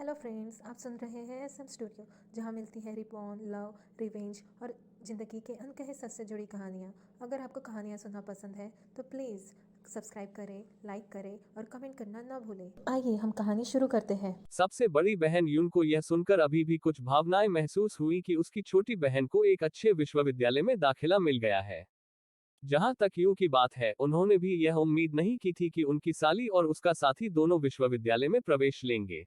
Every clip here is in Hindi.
हेलो फ्रेंड्स, आप सुन रहे हैं SM स्टूडियो, जहां मिलती है रिबॉर्न, लव, रिवेंज और ज़िंदगी के अनकहे सच से जुड़ी कहानियां। अगर आपको कहानियां सुनना पसंद है तो प्लीज़ सब्सक्राइब करें, लाइक करें और कमेंट करना ना भूलें। आइए हम कहानी शुरू करते हैं। सबसे बड़ी बहन यून को यह सुनकर अभी भी कुछ भावनाएं महसूस हुई कि उसकी छोटी बहन को एक अच्छे विश्वविद्यालय में दाखिला मिल गया है। जहां तक यू की बात है, उन्होंने भी यह उम्मीद नहीं की थी कि उनकी साली और उसका साथी दोनों विश्वविद्यालय में प्रवेश लेंगे।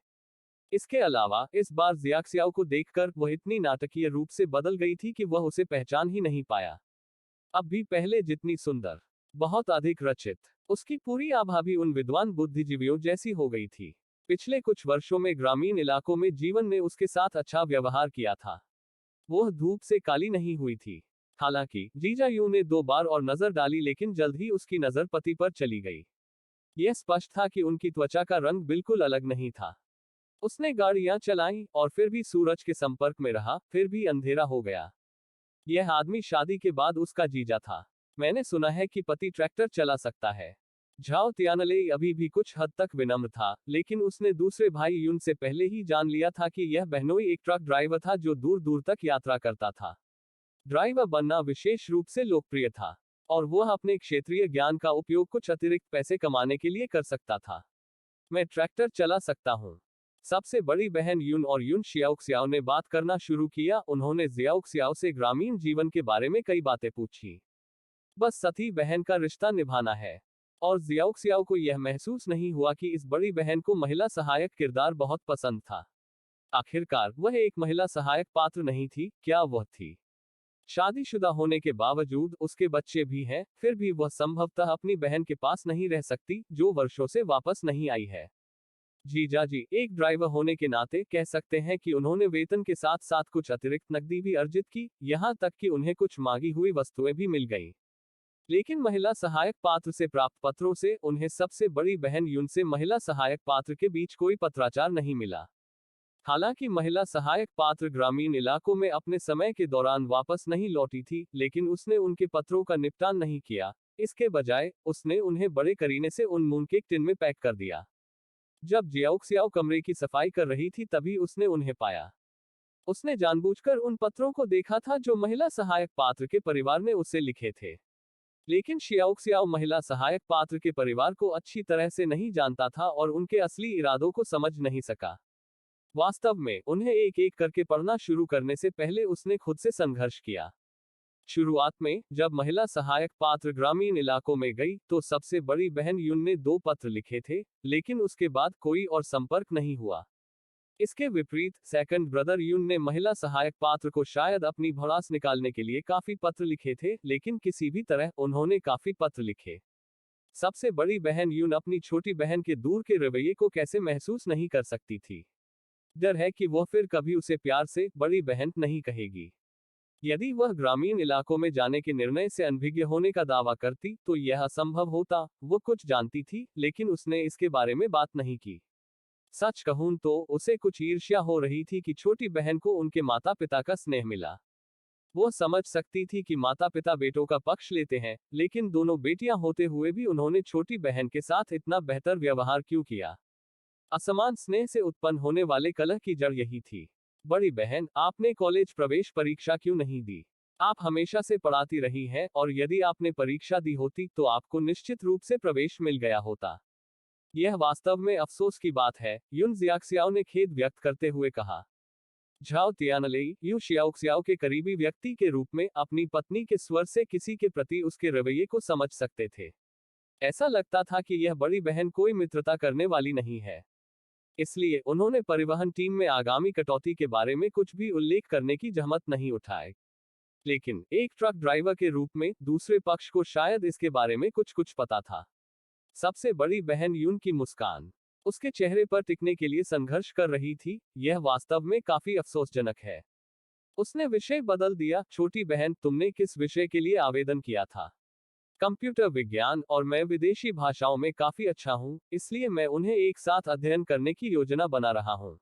इसके अलावा इस बार जियाक्सियाओ को देखकर वह इतनी नाटकीय रूप से बदल गई थी कि वह उसे पहचान ही नहीं पाया। अब भी पहले जितनी सुंदर, बहुत अधिक रचित, उसकी पूरी आभा भी उन विद्वान बुद्धिजीवियों जैसी हो गई थी। पिछले कुछ वर्षों में ग्रामीण इलाकों में जीवन ने उसके साथ अच्छा व्यवहार किया था। वह धूप से काली नहीं हुई थी। हालांकि जीजा यू ने 2 बार और नजर डाली, लेकिन जल्द ही उसकी नजर पति पर चली गई। यह स्पष्ट था कि उनकी त्वचा का रंग बिल्कुल अलग नहीं था। उसने गाड़ियां चलाईं और फिर भी सूरज के संपर्क में रहा, फिर भी अंधेरा हो गया। यह आदमी शादी के बाद उसका जीजा था। मैंने सुना है कि पति ट्रैक्टर चला सकता है। झाओ तियानले अभी भी कुछ हद तक विनम्र था, लेकिन उसने दूसरे भाई यून से पहले ही जान लिया था कि यह बहनोई एक ट्रक ड्राइवर था जो दूर दूर तक यात्रा करता था। ड्राइवर बनना विशेष रूप से लोकप्रिय था, और वह अपने क्षेत्रीय ज्ञान का उपयोग कुछ अतिरिक्त पैसे कमाने के लिए कर सकता था। मैं ट्रैक्टर चला सकता हूँ। सबसे बड़ी बहन यून और यून शियाओक्सियाओ ने बात करना शुरू किया। उन्होंने जियाओक्सियाओ से ग्रामीण जीवन के बारे में कई बातें पूछी। बस सती बहन का रिश्ता निभाना है। और जियाओक्सियाओ को यह महसूस नहीं हुआ कि इस बड़ी बहन को महिला सहायक किरदार बहुत पसंद था। आखिरकार वह एक महिला सहायक पात्र नहीं थी, क्या वह थी? शादीशुदा होने के बावजूद उसके बच्चे भी हैं, फिर भी वह संभवतः अपनी बहन के पास नहीं रह सकती, जो वर्षों से वापस नहीं आई है। जीजा जी एक ड्राइवर होने के नाते कह सकते हैं कि उन्होंने वेतन के साथ साथ कुछ अतिरिक्त नकदी भी अर्जित की, यहाँ तक कि उन्हें कुछ मांगी हुई वस्तुएं भी मिल गईं। लेकिन महिला सहायक पात्र से प्राप्त पत्रों से उन्हें सबसे बड़ी बहन यून से महिला सहायक पात्र के बीच कोई पत्राचार नहीं मिला। हालांकि महिला सहायक पात्र ग्रामीण इलाकों में अपने समय के दौरान वापस नहीं लौटी थी, लेकिन उसने उनके पत्रों का निपटान नहीं किया। इसके बजाय उसने उन्हें बड़े करीने से उन मूनकेक टिन में पैक कर दिया। जब जियाओक्सियाओ कमरे की सफाई कर रही थी तभी उसने उन्हें पाया। उसने जानबूझकर उन पत्रों को देखा था जो महिला सहायक पात्र के परिवार ने उसे लिखे थे। लेकिन शियाओक्सियाओ महिला सहायक पात्र के परिवार को अच्छी तरह से नहीं जानता था और उनके असली इरादों को समझ नहीं सका। वास्तव में उन्हें एक एक करके पढ़ना शुरू करने से पहले उसने खुद से संघर्ष किया। शुरुआत में जब महिला सहायक पात्र ग्रामीण इलाकों में गई तो सबसे बड़ी बहन यून ने 2 पत्र लिखे थे, लेकिन उसके बाद कोई और संपर्क नहीं हुआ। इसके विपरीत सेकंड ब्रदर यून ने महिला सहायक पात्र को शायद अपनी भड़ास निकालने के लिए काफी पत्र लिखे थे, लेकिन किसी भी तरह उन्होंने काफी पत्र लिखे। सबसे बड़ी बहन यून अपनी छोटी बहन के दूर के रवैये को कैसे महसूस नहीं कर सकती थी। डर है कि वह फिर कभी उसे प्यार से बड़ी बहन नहीं कहेगी। यदि वह ग्रामीण इलाकों में जाने के निर्णय से अनभिज्ञ होने का दावा करती तो यह असंभव होता। वो कुछ जानती थी, लेकिन उसने इसके बारे में बात नहीं की। सच कहूं तो उसे कुछ ईर्ष्या हो रही थी कि छोटी बहन को उनके माता पिता का स्नेह मिला। वो समझ सकती थी कि माता पिता बेटों का पक्ष लेते हैं, लेकिन दोनों बेटियां होते हुए भी उन्होंने छोटी बहन के साथ इतना बेहतर व्यवहार क्यों किया? असमान स्नेह से उत्पन्न होने वाले कलह की जड़ यही थी। बड़ी बहन, आपने कॉलेज प्रवेश परीक्षा क्यों नहीं दी? आप हमेशा से पढ़ाती रही हैं, और यदि आपने परीक्षा दी होती तो आपको निश्चित रूप से प्रवेश मिल गया होता। यह वास्तव में अफसोस की बात है, युन जियाक्सियाओ ने खेद व्यक्त करते हुए कहा। झाओ तियानलेई यू शियाओक्सियाओ के करीबी व्यक्ति के रूप में अपनी पत्नी के स्वर से किसी के प्रति उसके रवैये को समझ सकते थे। ऐसा लगता था कि यह बड़ी बहन कोई मित्रता करने वाली नहीं है। इसलिए उन्होंने परिवहन टीम में आगामी कटौती के बारे में कुछ भी उल्लेख करने की जहमत नहीं उठाई। लेकिन एक ट्रक ड्राइवर के रूप में दूसरे पक्ष को शायद इसके बारे में कुछ कुछ पता था। सबसे बड़ी बहन यून की मुस्कान उसके चेहरे पर टिकने के लिए संघर्ष कर रही थी। यह वास्तव में काफी अफसोसजनक है। उसने विषय बदल दिया। छोटी बहन, तुमने किस विषय के लिए आवेदन किया था? कंप्यूटर विज्ञान, और मैं विदेशी भाषाओं में काफी अच्छा हूं, इसलिए मैं उन्हें एक साथ अध्ययन करने की योजना बना रहा हूं।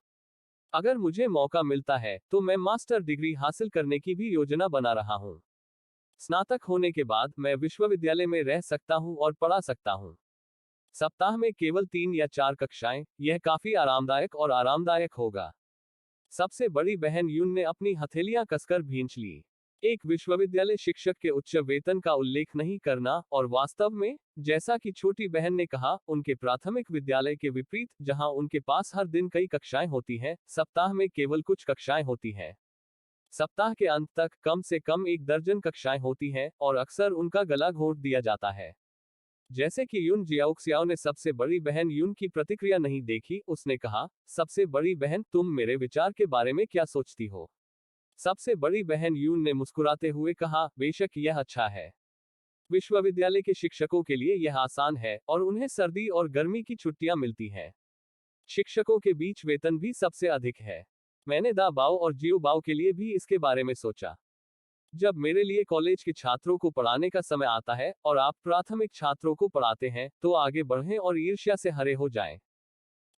अगर मुझे मौका मिलता है तो मैं मास्टर डिग्री हासिल करने की भी योजना बना रहा हूं। स्नातक होने के बाद मैं विश्वविद्यालय में रह सकता हूं और पढ़ा सकता हूं। सप्ताह में केवल 3 या 4 कक्षाएं, यह काफी आरामदायक और आरामदायक होगा। सबसे बड़ी बहन यून ने अपनी हथेलियां कसकर भींच ली। एक विश्वविद्यालय शिक्षक के उच्च वेतन का उल्लेख नहीं करना, और वास्तव में, जैसा कि छोटी बहन ने कहा, उनके प्राथमिक विद्यालय के विपरीत, जहां उनके पास हर दिन कई कक्षाएं होती हैं, सप्ताह में केवल कुछ कक्षाएं होती हैं। सप्ताह के अंत तक कम से कम 1 दर्जन कक्षाएं होती हैं, और अक्सर उनका गला घोंट दिया जाता है। जैसे कि यून जियाओक्सियाओ ने सबसे बड़ी बहन यून की प्रतिक्रिया नहीं देखी, उसने कहा, सबसे बड़ी बहन, तुम मेरे विचार के बारे में क्या सोचती हो? सबसे बड़ी बहन यून ने मुस्कुराते हुए कहा, बेशक यह अच्छा है। विश्वविद्यालय के शिक्षकों के लिए यह आसान है, और उन्हें सर्दी और गर्मी की छुट्टियां मिलती हैं। शिक्षकों के बीच वेतन भी सबसे अधिक है। मैंने दा बाओ और जियो बाओ के लिए भी इसके बारे में सोचा। जब मेरे लिए कॉलेज के छात्रों को पढ़ाने का समय आता है, और आप प्राथमिक छात्रों को पढ़ाते हैं, तो आगे बढ़ें और ईर्ष्या से हरे हो जाएं।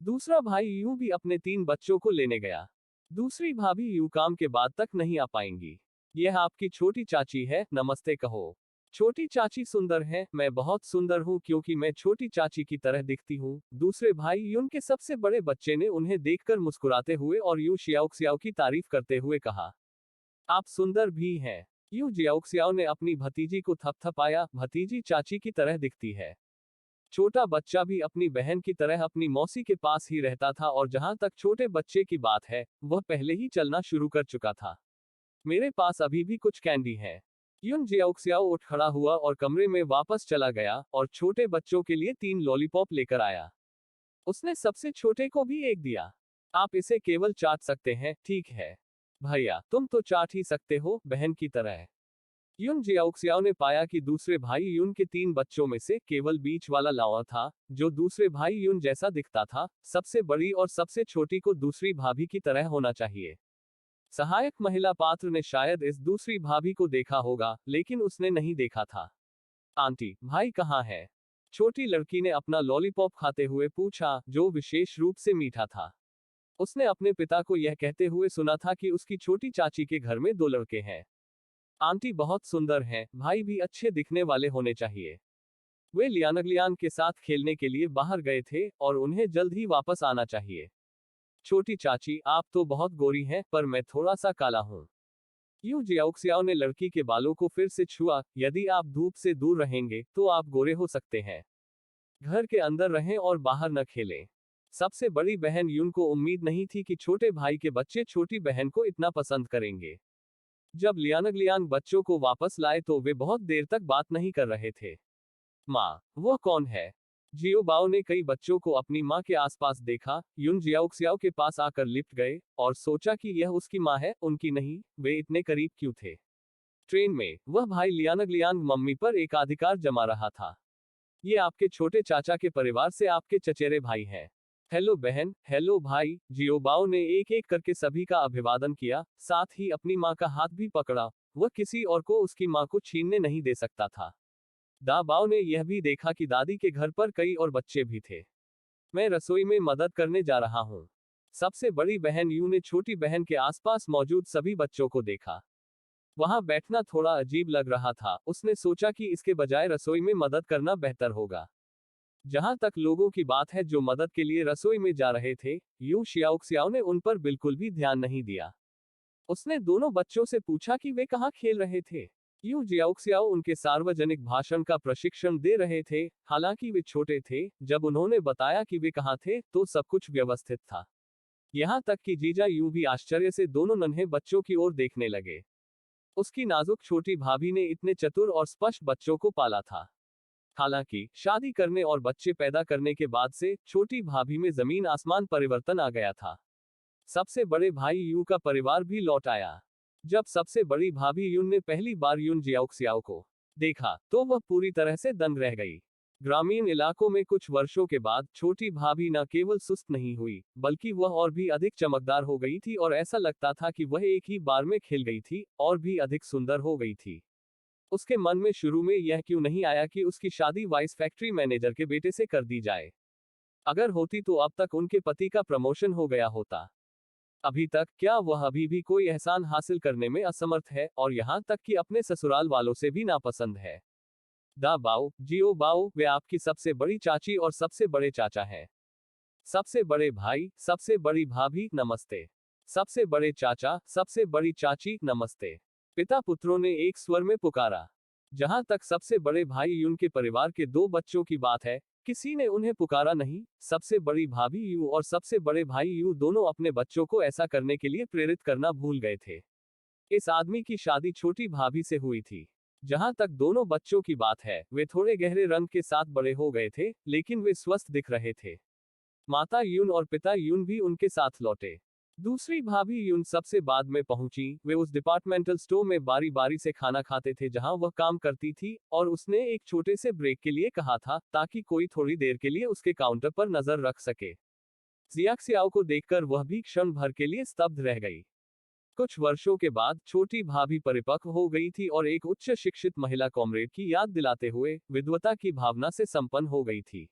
दूसरा भाई यूं भी अपने 3 बच्चों को लेने गया। दूसरी भाभी यूं काम के बाद तक नहीं आ पाएंगी। यह आपकी छोटी चाची है, नमस्ते कहो। छोटी चाची सुंदर है, मैं बहुत सुंदर हूं क्योंकि मैं छोटी चाची की तरह दिखती हूं। दूसरे भाई यून के सबसे बड़े बच्चे ने उन्हें देखकर मुस्कुराते हुए और यू शियाओक्सियाओ की तारीफ करते हुए कहा, आप सुंदर भी हैं। यू जियाओक्सियाओ ने अपनी भतीजी को थपथपाया, भतीजी चाची की तरह दिखती है। छोटा बच्चा भी अपनी बहन की तरह अपनी मौसी के पास ही रहता था, और जहां तक छोटे बच्चे की बात है, वह पहले ही चलना शुरू कर चुका था। मेरे पास अभी भी कुछ कैंडी है। यून जियाओक्सियाओ उठ खड़ा हुआ और कमरे में वापस चला गया, और छोटे बच्चों के लिए 3 लॉलीपॉप लेकर आया। उसने सबसे छोटे को भी एक दिया। आप इसे केवल चाट सकते हैं, ठीक है? भैया, तुम तो चाट ही सकते हो, बहन की तरह। यून जियाओक्सियाओ ने पाया कि दूसरे भाई यून के 3 बच्चों में से केवल बीच वाला लावा था, जो दूसरे भाई यून जैसा दिखता था। सबसे बड़ी और सबसे छोटी को दूसरी भाभी की तरह होना चाहिए। सहायक महिला पात्र ने शायद इस दूसरी भाभी को देखा होगा, लेकिन उसने नहीं देखा था। आंटी, भाई कहाँ है? छोटी लड़की ने अपना लॉलीपॉप खाते हुए पूछा, जो विशेष रूप से मीठा था। उसने अपने पिता को यह कहते हुए सुना था कि उसकी छोटी चाची के घर में 2 लड़के हैं। आंटी बहुत सुंदर हैं, भाई भी अच्छे दिखने वाले होने चाहिए। वे लियानगलियान के साथ खेलने के लिए बाहर गए थे, और उन्हें जल्द ही वापस आना चाहिए। छोटी चाची, आप तो बहुत गोरी हैं, पर मैं थोड़ा सा काला हूं। यू जियाओक्सियाओ ने लड़की के बालों को फिर से छुआ, यदि आप धूप से दूर रहेंगे, तो आप गोरे हो सकते हैं। घर के अंदर रहें और बाहर न खेलें। सबसे बड़ी बहन यून को उम्मीद नहीं थी कि छोटे भाई के बच्चे छोटी बहन को इतना पसंद करेंगे। जब लियानगलियान बच्चों को वापस लाए तो वे बहुत देर तक बात नहीं कर रहे थे। माँ, वह कौन है? जियो बाओ ने कई बच्चों को अपनी माँ के आसपास देखा। यून जियाओक्सियाओ के पास आकर लिपट गए, और सोचा कि यह उसकी माँ है, उनकी नहीं। वे इतने करीब क्यों थे? ट्रेन में, वह भाई लियानगलियान मम्मी पर एकाधिकार जमा रहा था। ये आपके छोटे चाचा के परिवार से आपके चचेरे भाई हैं। हेलो बहन, हेलो भाई। जियोबाओ ने एक एक करके सभी का अभिवादन किया, साथ ही अपनी माँ का हाथ भी पकड़ा। वह किसी और को उसकी माँ को छीनने नहीं दे सकता था। दाबाओ ने यह भी देखा कि दादी के घर पर कई और बच्चे भी थे। मैं रसोई में मदद करने जा रहा हूँ। सबसे बड़ी बहन यू ने छोटी बहन के आसपास मौजूद सभी बच्चों को देखा। वहां बैठना थोड़ा अजीब लग रहा था। उसने सोचा कि इसके बजाय रसोई में मदद करना बेहतर होगा। जहां तक लोगों की बात है जो मदद के लिए रसोई में जा रहे थे, यू शियाओक्सियाओ ने उन पर बिल्कुल भी ध्यान नहीं दिया। उसने दोनों बच्चों से पूछा कि वे कहाँ खेल रहे थे। यू जियाओक्सियाओ उनके सार्वजनिक भाषण का प्रशिक्षण दे रहे थे। हालांकि वे छोटे थे, जब उन्होंने बताया कि वे कहाँ थे, तो सब कुछ व्यवस्थित था। यहां तक कि जीजा यूं भी आश्चर्य से दोनों नन्हे बच्चों की ओर देखने लगे। उसकी नाजुक छोटी भाभी ने इतने चतुर और स्पष्ट बच्चों को पाला था। हालांकि शादी करने और बच्चे पैदा करने के बाद से छोटी भाभी में जमीन आसमान परिवर्तन आ गया था। सबसे बड़े भाई यू का परिवार भी लौट आया। जब सबसे बड़ी भाभी यून ने पहली बार यून जियाओक्सियाओ को देखा, तो वह पूरी तरह से दंग रह गई। ग्रामीण इलाकों में कुछ वर्षों के बाद छोटी भाभी न केवल सुस्त नहीं हुई, बल्कि वह और भी अधिक चमकदार हो गई थी, और ऐसा लगता था कि वह एक ही बार में खिल गई थी, और भी अधिक सुंदर हो गई थी। उसके मन में शुरू में यह क्यों नहीं आया कि उसकी शादी वाइस फैक्ट्री मैनेजर के बेटे से कर दी जाए। अगर होती तो अब तक उनके पति का प्रमोशन हो गया होता। अभी तक, क्या वह अभी भी कोई एहसान हासिल करने में असमर्थ है, और यहां तक कि अपने ससुराल वालों से भी नापसंद है। दा बाओ, जियो बाओ, वे आपकी सबसे बड़ी चाची और सबसे बड़े चाचा हैं। सबसे बड़े भाई, सबसे बड़ी भाभी, नमस्ते। सबसे बड़े चाचा, सबसे बड़ी चाची, नमस्ते। पिता पुत्रों ने एक स्वर में पुकारा। जहां तक सबसे बड़े भाई यून के परिवार के 2 बच्चों की बात है, किसी ने उन्हें पुकारा नहीं। सबसे बड़ी भाभी यू और सबसे बड़े भाई यू दोनों अपने बच्चों को ऐसा करने के लिए प्रेरित करना भूल गए थे। इस आदमी की शादी छोटी भाभी से हुई थी। जहां तक दोनों बच्चों की बात है, वे थोड़े गहरे रंग के साथ बड़े हो गए थे, लेकिन वे स्वस्थ दिख रहे थे। माता यून और पिता यून भी उनके साथ लौटे। दूसरी भाभी यून सबसे बाद में पहुंची। वे उस डिपार्टमेंटल स्टोर में बारी बारी से खाना खाते थे जहां वह काम करती थी, और उसने एक छोटे से ब्रेक के लिए कहा था ताकि कोई थोड़ी देर के लिए उसके काउंटर पर नजर रख सके। जियाक्सियाओ को देखकर वह भी क्षण भर के लिए स्तब्ध रह गई। कुछ वर्षों के बाद छोटी भाभी परिपक्व हो गई थी और एक उच्च शिक्षित महिला कॉमरेड की याद दिलाते हुए विद्वता की भावना से संपन्न हो गई थी।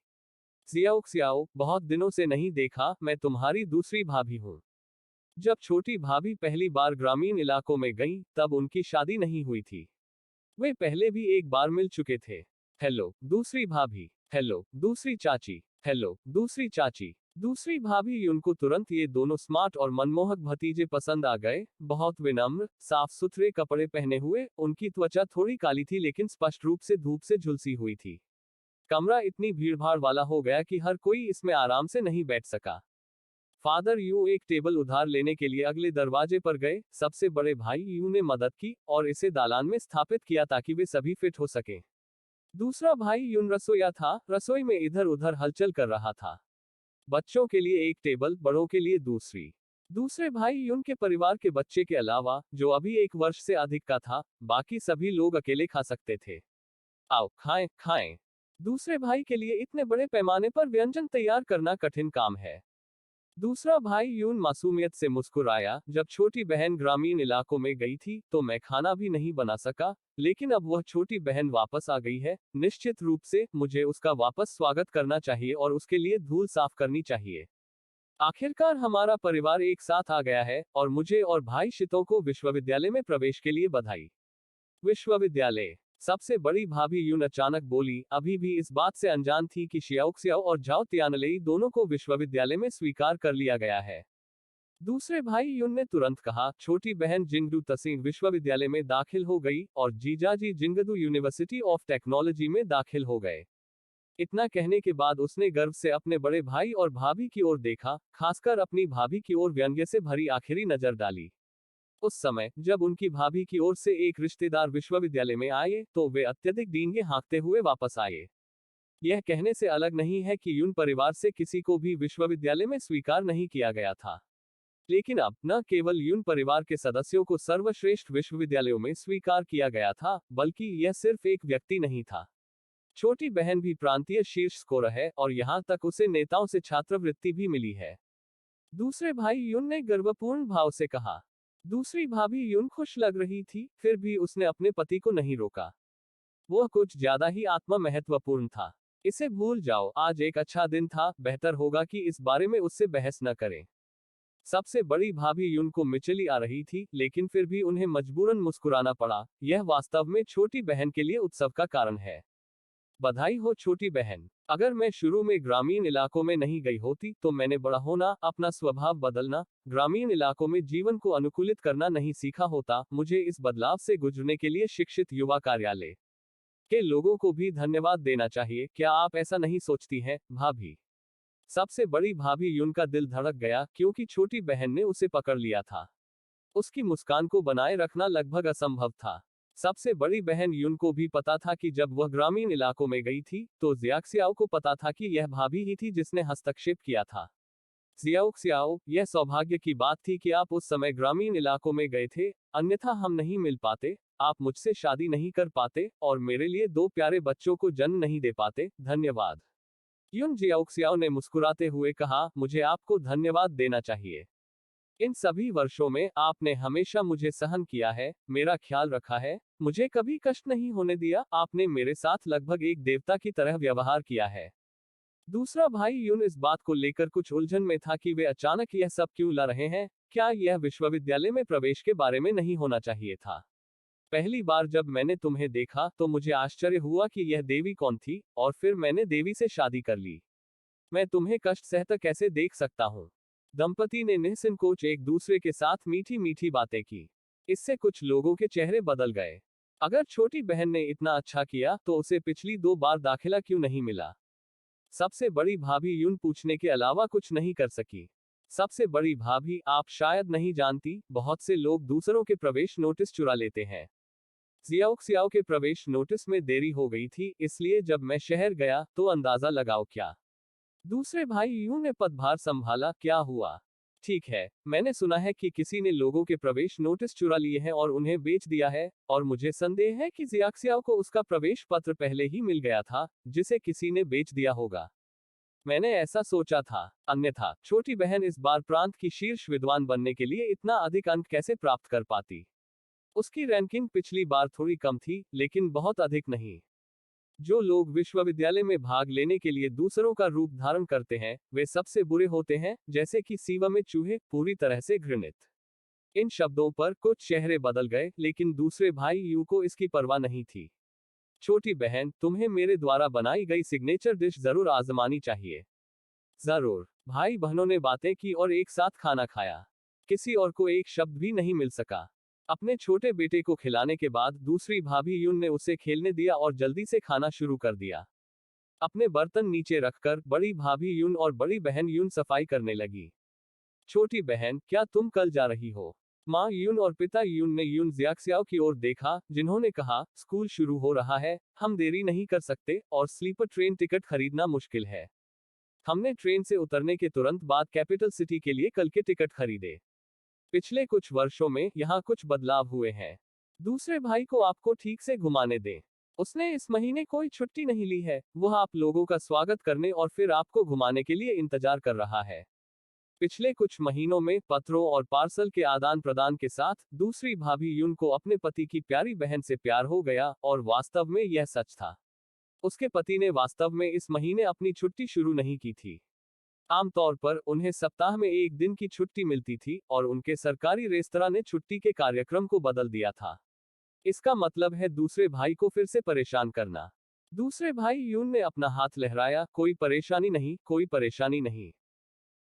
जियाओक्सियाओ, बहुत दिनों से नहीं देखा, मैं तुम्हारी दूसरी भाभी हूँ। जब छोटी भाभी पहली बार ग्रामीण इलाकों में गईं, तब उनकी शादी नहीं हुई थी। वे पहले भी एक बार मिल चुके थे। हेलो, दूसरी भाभी। हेलो, दूसरी चाची। हेलो, दूसरी चाची। दूसरी भाभी उनको तुरंत ये दोनों स्मार्ट और मनमोहक भतीजे पसंद आ गए। बहुत विनम्र, साफ सुथरे कपड़े पहने हुए, उनकी त्वचा थोड़ी काली थी लेकिन स्पष्ट रूप से धूप से झुलसी हुई थी। कमरा इतनी भीड़भाड़ वाला हो गया कि हर कोई इसमें आराम से नहीं बैठ सका। फादर यू एक टेबल उधार लेने के लिए अगले दरवाजे पर गए। सबसे बड़े भाई यू ने मदद की और इसे दालान में स्थापित किया ताकि वे सभी फिट हो सके। दूसरा भाई यून रसोइया था, रसोई में इधर उधर हलचल कर रहा था। बच्चों के लिए एक टेबल, बड़ों के लिए दूसरी। दूसरे भाई यून के परिवार के बच्चे के अलावा, जो अभी 1 वर्ष से अधिक का था, बाकी सभी लोग अकेले खा सकते थे। आओ, खाएं, खाएं। दूसरे भाई के लिए इतने बड़े पैमाने पर व्यंजन तैयार करना कठिन काम है। दूसरा भाई यून मासूमियत से मुस्कुराया। जब छोटी बहन ग्रामीण इलाकों में गई थी तो मैं खाना भी नहीं बना सका, लेकिन अब वह छोटी बहन वापस आ गई है। निश्चित रूप से मुझे उसका वापस स्वागत करना चाहिए और उसके लिए धूल साफ करनी चाहिए। आखिरकार हमारा परिवार एक साथ आ गया है, और मुझे और भाई शितो को विश्वविद्यालय में प्रवेश के लिए बधाई। विश्वविद्यालय। सबसे बड़ी भाभी यून अचानक बोली, अभी भी इस बात से अनजान थी कि शियाओक्सियाओ और झाओ तियानलेई दोनों को विश्वविद्यालय में स्वीकार कर लिया गया है। दूसरे भाई यून ने तुरंत कहा, छोटी बहन जिंगडू तसिंग विश्वविद्यालय में दाखिल हो गई और जीजाजी जिंगडू यूनिवर्सिटी ऑफ टेक्नोलॉजी में दाखिल हो गए। इतना कहने के बाद उसने गर्व से अपने बड़े भाई और भाभी की ओर देखा, खासकर अपनी भाभी की ओर व्यंग्य से भरी आखिरी नजर डाली। उस समय जब उनकी भाभी की ओर से एक रिश्तेदार विश्वविद्यालय में आए, तो वे अत्यधिक डींगे हाँकते हुए वापस आए। यह कहने से अलग नहीं है कि यून परिवार से किसी को भी विश्वविद्यालय में स्वीकार नहीं किया गया था। लेकिन अब न केवल यून परिवार के सदस्यों को सर्वश्रेष्ठ विश्वविद्यालयों में स्वीकार किया गया था, बल्कि यह सिर्फ एक व्यक्ति नहीं था। छोटी बहन भी प्रांतीय शीर्ष स्कोरर है और यहाँ तक उसे नेताओं से छात्रवृत्ति भी मिली है। दूसरे भाई यून ने गर्वपूर्ण भाव से कहा। दूसरी भाभी यून खुश लग रही थी, फिर भी उसने अपने पति को नहीं रोका। वह कुछ ज्यादा ही आत्मा महत्वपूर्ण था। इसे भूल जाओ, आज एक अच्छा दिन था, बेहतर होगा कि इस बारे में उससे बहस न करें। सबसे बड़ी भाभी यून को मिचली आ रही थी, लेकिन फिर भी उन्हें मजबूरन मुस्कुराना पड़ा। यह वास्तव में छोटी बहन के लिए उत्सव का कारण है। बधाई हो छोटी बहन। अगर मैं शुरू में ग्रामीण इलाकों में नहीं गई होती तो मैंने बड़ा होना, अपना स्वभाव बदलना, ग्रामीण इलाकों में जीवन को अनुकूलित करना नहीं सीखा होता। मुझे इस बदलाव से गुजरने के लिए शिक्षित युवा कार्यालय के लोगों को भी धन्यवाद देना चाहिए। क्या आप ऐसा नहीं सोचती हैं, भाभी? सबसे बड़ी भाभी यून का दिल धड़क गया, क्योंकि छोटी बहन ने उसे पकड़ लिया था। उसकी मुस्कान को बनाए रखना लगभग असंभव था। सबसे बड़ी बहन यून को भी पता था कि जब वह ग्रामीण इलाकों में गई थी, तो जियाक्सियाओ को पता था कि यह भाभी ही थी जिसने हस्तक्षेप किया था। जियाक्सियाओ, यह सौभाग्य की बात थी कि आप उस समय ग्रामीण इलाकों में गए थे, अन्यथा हम नहीं मिल पाते, आप मुझसे शादी नहीं कर पाते, और मेरे लिए 2 प्यारे बच्चों को जन्म नहीं दे पाते। धन्यवाद। यून जियाक्सियाओ ने मुस्कुराते हुए कहा, मुझे आपको धन्यवाद देना चाहिए। इन सभी वर्षों में आपने हमेशा मुझे सहन किया है, मेरा ख्याल रखा है, मुझे कभी कष्ट नहीं होने दिया। आपने मेरे साथ लगभग एक देवता की तरह व्यवहार किया है। दूसरा भाई यून इस बात को लेकर कुछ उलझन में था कि वे अचानक यह सब क्यों ला रहे हैं। क्या यह विश्वविद्यालय में प्रवेश के बारे में नहीं होना चाहिए था? पहली बार जब मैंने तुम्हें देखा तो मुझे आश्चर्य हुआ कि यह देवी कौन थी, और फिर मैंने देवी से शादी कर ली। मैं तुम्हें कष्ट सहता कैसे देख सकता हूँ। दंपति ने निसंकोच एक दूसरे के साथ मीठी मीठी बातें की। इससे कुछ लोगों के चेहरे बदल गए। अगर छोटी बहन ने इतना अच्छा किया तो उसे पिछली 2 बार दाखिला क्यों नहीं मिला? सबसे बड़ी भाभी यून पूछने के अलावा कुछ नहीं कर सकी। सबसे बड़ी भाभी, आप शायद नहीं जानती, बहुत से लोग दूसरों के प्रवेश नोटिस चुरा लेते हैं। जियाओ के प्रवेश नोटिस में देरी हो गई थी, इसलिए जब मैं शहर गया तो अंदाजा लगाओ क्या। दूसरे भाई यूं ने पदभार संभाला। क्या हुआ? ठीक है, मैंने सुना है कि किसी ने लोगों के प्रवेश नोटिस चुरा लिए हैं और उन्हें बेच दिया है, और मुझे संदेह है कि जियाक्सियाओ को उसका प्रवेश पत्र पहले ही मिल गया था, जिसे किसी ने बेच दिया होगा। मैंने ऐसा सोचा था, अन्यथा छोटी बहन इस बार प्रांत की शीर्ष विद्वान बनने के लिए इतना अधिक अंक कैसे प्राप्त कर पाती? उसकी रैंकिंग पिछली बार थोड़ी कम थी, लेकिन बहुत अधिक नहीं। जो लोग विश्वविद्यालय में भाग लेने के लिए दूसरों का रूप धारण करते हैं, वे सबसे बुरे होते हैं, जैसे कि सीवा में चूहे, पूरी तरह से घृणित। इन शब्दों पर कुछ चेहरे बदल गए, लेकिन दूसरे भाई यू को इसकी परवाह नहीं थी। छोटी बहन, तुम्हें मेरे द्वारा बनाई गई सिग्नेचर डिश जरूर आजमानी चाहिए। जरूर। भाई बहनों ने बातें की और एक साथ खाना खाया। किसी और को एक शब्द भी नहीं मिल सका। अपने छोटे बेटे को खिलाने के बाद दूसरी भाभी यून ने उसे खेलने दिया और जल्दी से खाना शुरू कर दिया। अपने बर्तन नीचे रखकर बड़ी भाभी यून और बड़ी बहन यून सफाई करने लगी। छोटी बहन, क्या तुम कल जा रही हो? माँ यून और पिता यून ने यून जियाक्सियाओ की ओर देखा, जिन्होंने कहा, स्कूल शुरू हो रहा है, हम देरी नहीं कर सकते, और स्लीपर ट्रेन टिकट खरीदना मुश्किल है। हमने ट्रेन से उतरने के तुरंत बाद कैपिटल सिटी के लिए कल के टिकट खरीदे। पिछले कुछ वर्षों में यहाँ कुछ बदलाव हुए हैं। दूसरे भाई को आपको ठीक से घुमाने दें। उसने इस महीने कोई छुट्टी नहीं ली है, वह आप लोगों का स्वागत करने और फिर आपको घुमाने के लिए इंतजार कर रहा है। पिछले कुछ महीनों में पत्रों और पार्सल के आदान प्रदान के साथ दूसरी भाभी यून को अपने पति की प्यारी बहन से प्यार हो गया, और वास्तव में यह सच था। उसके पति ने वास्तव में इस महीने अपनी छुट्टी शुरू नहीं की थी। आमतौर पर उन्हें सप्ताह में 1 दिन की छुट्टी मिलती थी, और उनके सरकारी रेस्तरां ने छुट्टी के कार्यक्रम को बदल दिया था। इसका मतलब है दूसरे भाई को फिर से परेशान करना। दूसरे भाई यून ने अपना हाथ लहराया। कोई परेशानी नहीं, कोई परेशानी नहीं।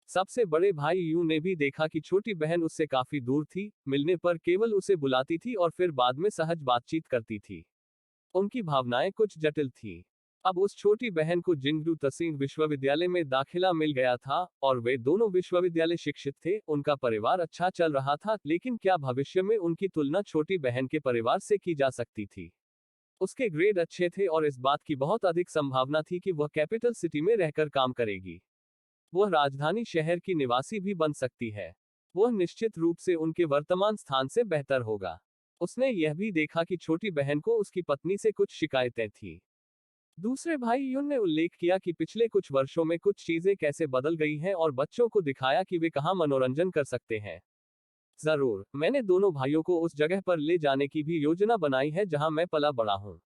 सबसे बड़े भाई यून ने भी देखा कि छोटी बहन उससे काफी दूर थी, मिलने पर केवल उसे बुलाती थी और फिर बाद में सहज बातचीत करती थी। उनकी भावनाएं कुछ जटिल थीं। अब उस छोटी बहन को जिंगडू तसिंग विश्वविद्यालय में दाखिला मिल गया था, और वे दोनों विश्वविद्यालय शिक्षित थे। उनका परिवार अच्छा चल रहा था, लेकिन क्या भविष्य में उनकी तुलना छोटी बहन के परिवार से की जा सकती थी? उसके ग्रेड अच्छे थे और इस बात की बहुत अधिक संभावना थी कि वह कैपिटल सिटी में रहकर काम करेगी। वह राजधानी शहर की निवासी भी बन सकती है। वह निश्चित रूप से उनके वर्तमान स्थान से बेहतर होगा। उसने यह भी देखा कि छोटी बहन को उसकी पत्नी से कुछ शिकायतें थीं। दूसरे भाई यून ने उल्लेख किया कि पिछले कुछ वर्षों में कुछ चीजें कैसे बदल गई हैं, और बच्चों को दिखाया कि वे कहाँ मनोरंजन कर सकते हैं। जरूर, मैंने दोनों भाइयों को उस जगह पर ले जाने की भी योजना बनाई है जहां मैं पला बड़ा हूं।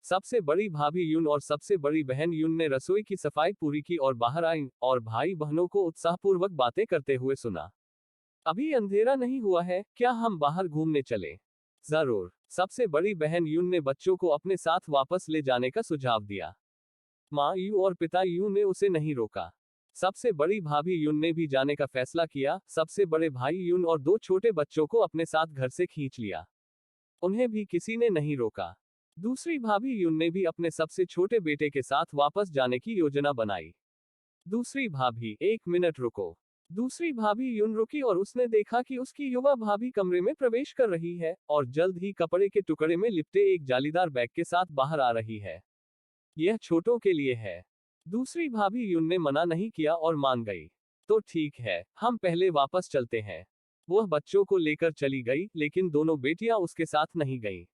सबसे बड़ी भाभी यून और सबसे बड़ी बहन यून ने रसोई की सफाई पूरी की और बाहर आई, और भाई बहनों को उत्साहपूर्वक बातें करते हुए सुना। अभी अंधेरा नहीं हुआ है, क्या हम बाहर घूमने चले? जरूर। सबसे बड़ी बहन यून ने बच्चों को अपने साथ वापस ले जाने का सुझाव दिया। माँ यू और पिता यू ने उसे नहीं रोका। सबसे बड़ी भाभी यून ने भी जाने का फैसला किया। सबसे बड़े भाई यून और 2 छोटे बच्चों को अपने साथ घर से खींच लिया। उन्हें भी किसी ने नहीं रोका। दूसरी भाभी यून ने भी अपने सबसे छोटे बेटे के साथ वापस जाने की योजना बनाई। दूसरी भाभी, 1 मिनट रुको। दूसरी भाभी यून रुकी और उसने देखा कि उसकी युवा भाभी कमरे में प्रवेश कर रही है, और जल्द ही कपड़े के टुकड़े में लिपटे एक जालीदार बैग के साथ बाहर आ रही है। यह छोटों के लिए है। दूसरी भाभी यून ने मना नहीं किया और मान गई। तो ठीक है, हम पहले वापस चलते हैं। वह बच्चों को लेकर चली गई, लेकिन दोनों बेटियां उसके साथ नहीं गईं।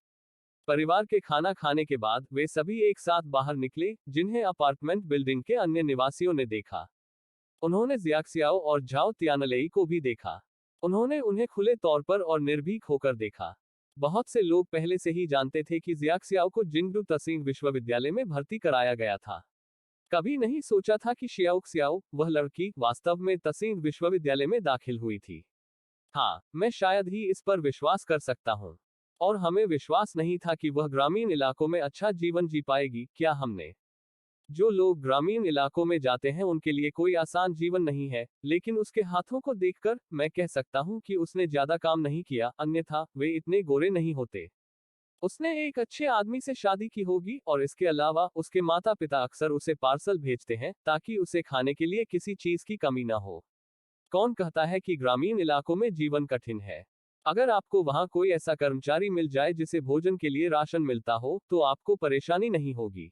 परिवार के खाना खाने के बाद वे सभी एक साथ बाहर निकले, जिन्हें अपार्टमेंट बिल्डिंग के अन्य निवासियों ने देखा। उन्होंने जियाक्सियाओ और झाओ तियानलेई को भी देखा। उन्होंने उन्हें खुले तौर पर और निर्भीक होकर देखा। बहुत से लोग पहले से ही जानते थे कि जियाक्सियाओ को जिंगडू तसिंग विश्वविद्यालय में भर्ती कराया गया था। कभी नहीं सोचा था कि शियाओक्सियाओ, वह लड़की, वास्तव में तसिंग विश्वविद्यालय में दाखिल हुई थी। हाँ, मैं शायद ही इस पर विश्वास कर सकता हूँ। और हमें विश्वास नहीं था कि वह ग्रामीण इलाकों में अच्छा जीवन जी पाएगी। क्या हमने जो लोग ग्रामीण इलाकों में जाते हैं उनके लिए कोई आसान जीवन नहीं है, लेकिन उसके हाथों को देखकर मैं कह सकता हूँ कि उसने ज्यादा काम नहीं किया, अन्यथा वे इतने गोरे नहीं होते। उसने एक अच्छे आदमी से शादी की होगी और इसके अलावा उसके माता पिता अक्सर उसे पार्सल भेजते हैं ताकि उसे खाने के लिए किसी चीज की कमी ना हो। कौन कहता है कि ग्रामीण इलाकों में जीवन कठिन है? अगर आपको वहां कोई ऐसा कर्मचारी मिल जाए जिसे भोजन के लिए राशन मिलता हो तो आपको परेशानी नहीं होगी।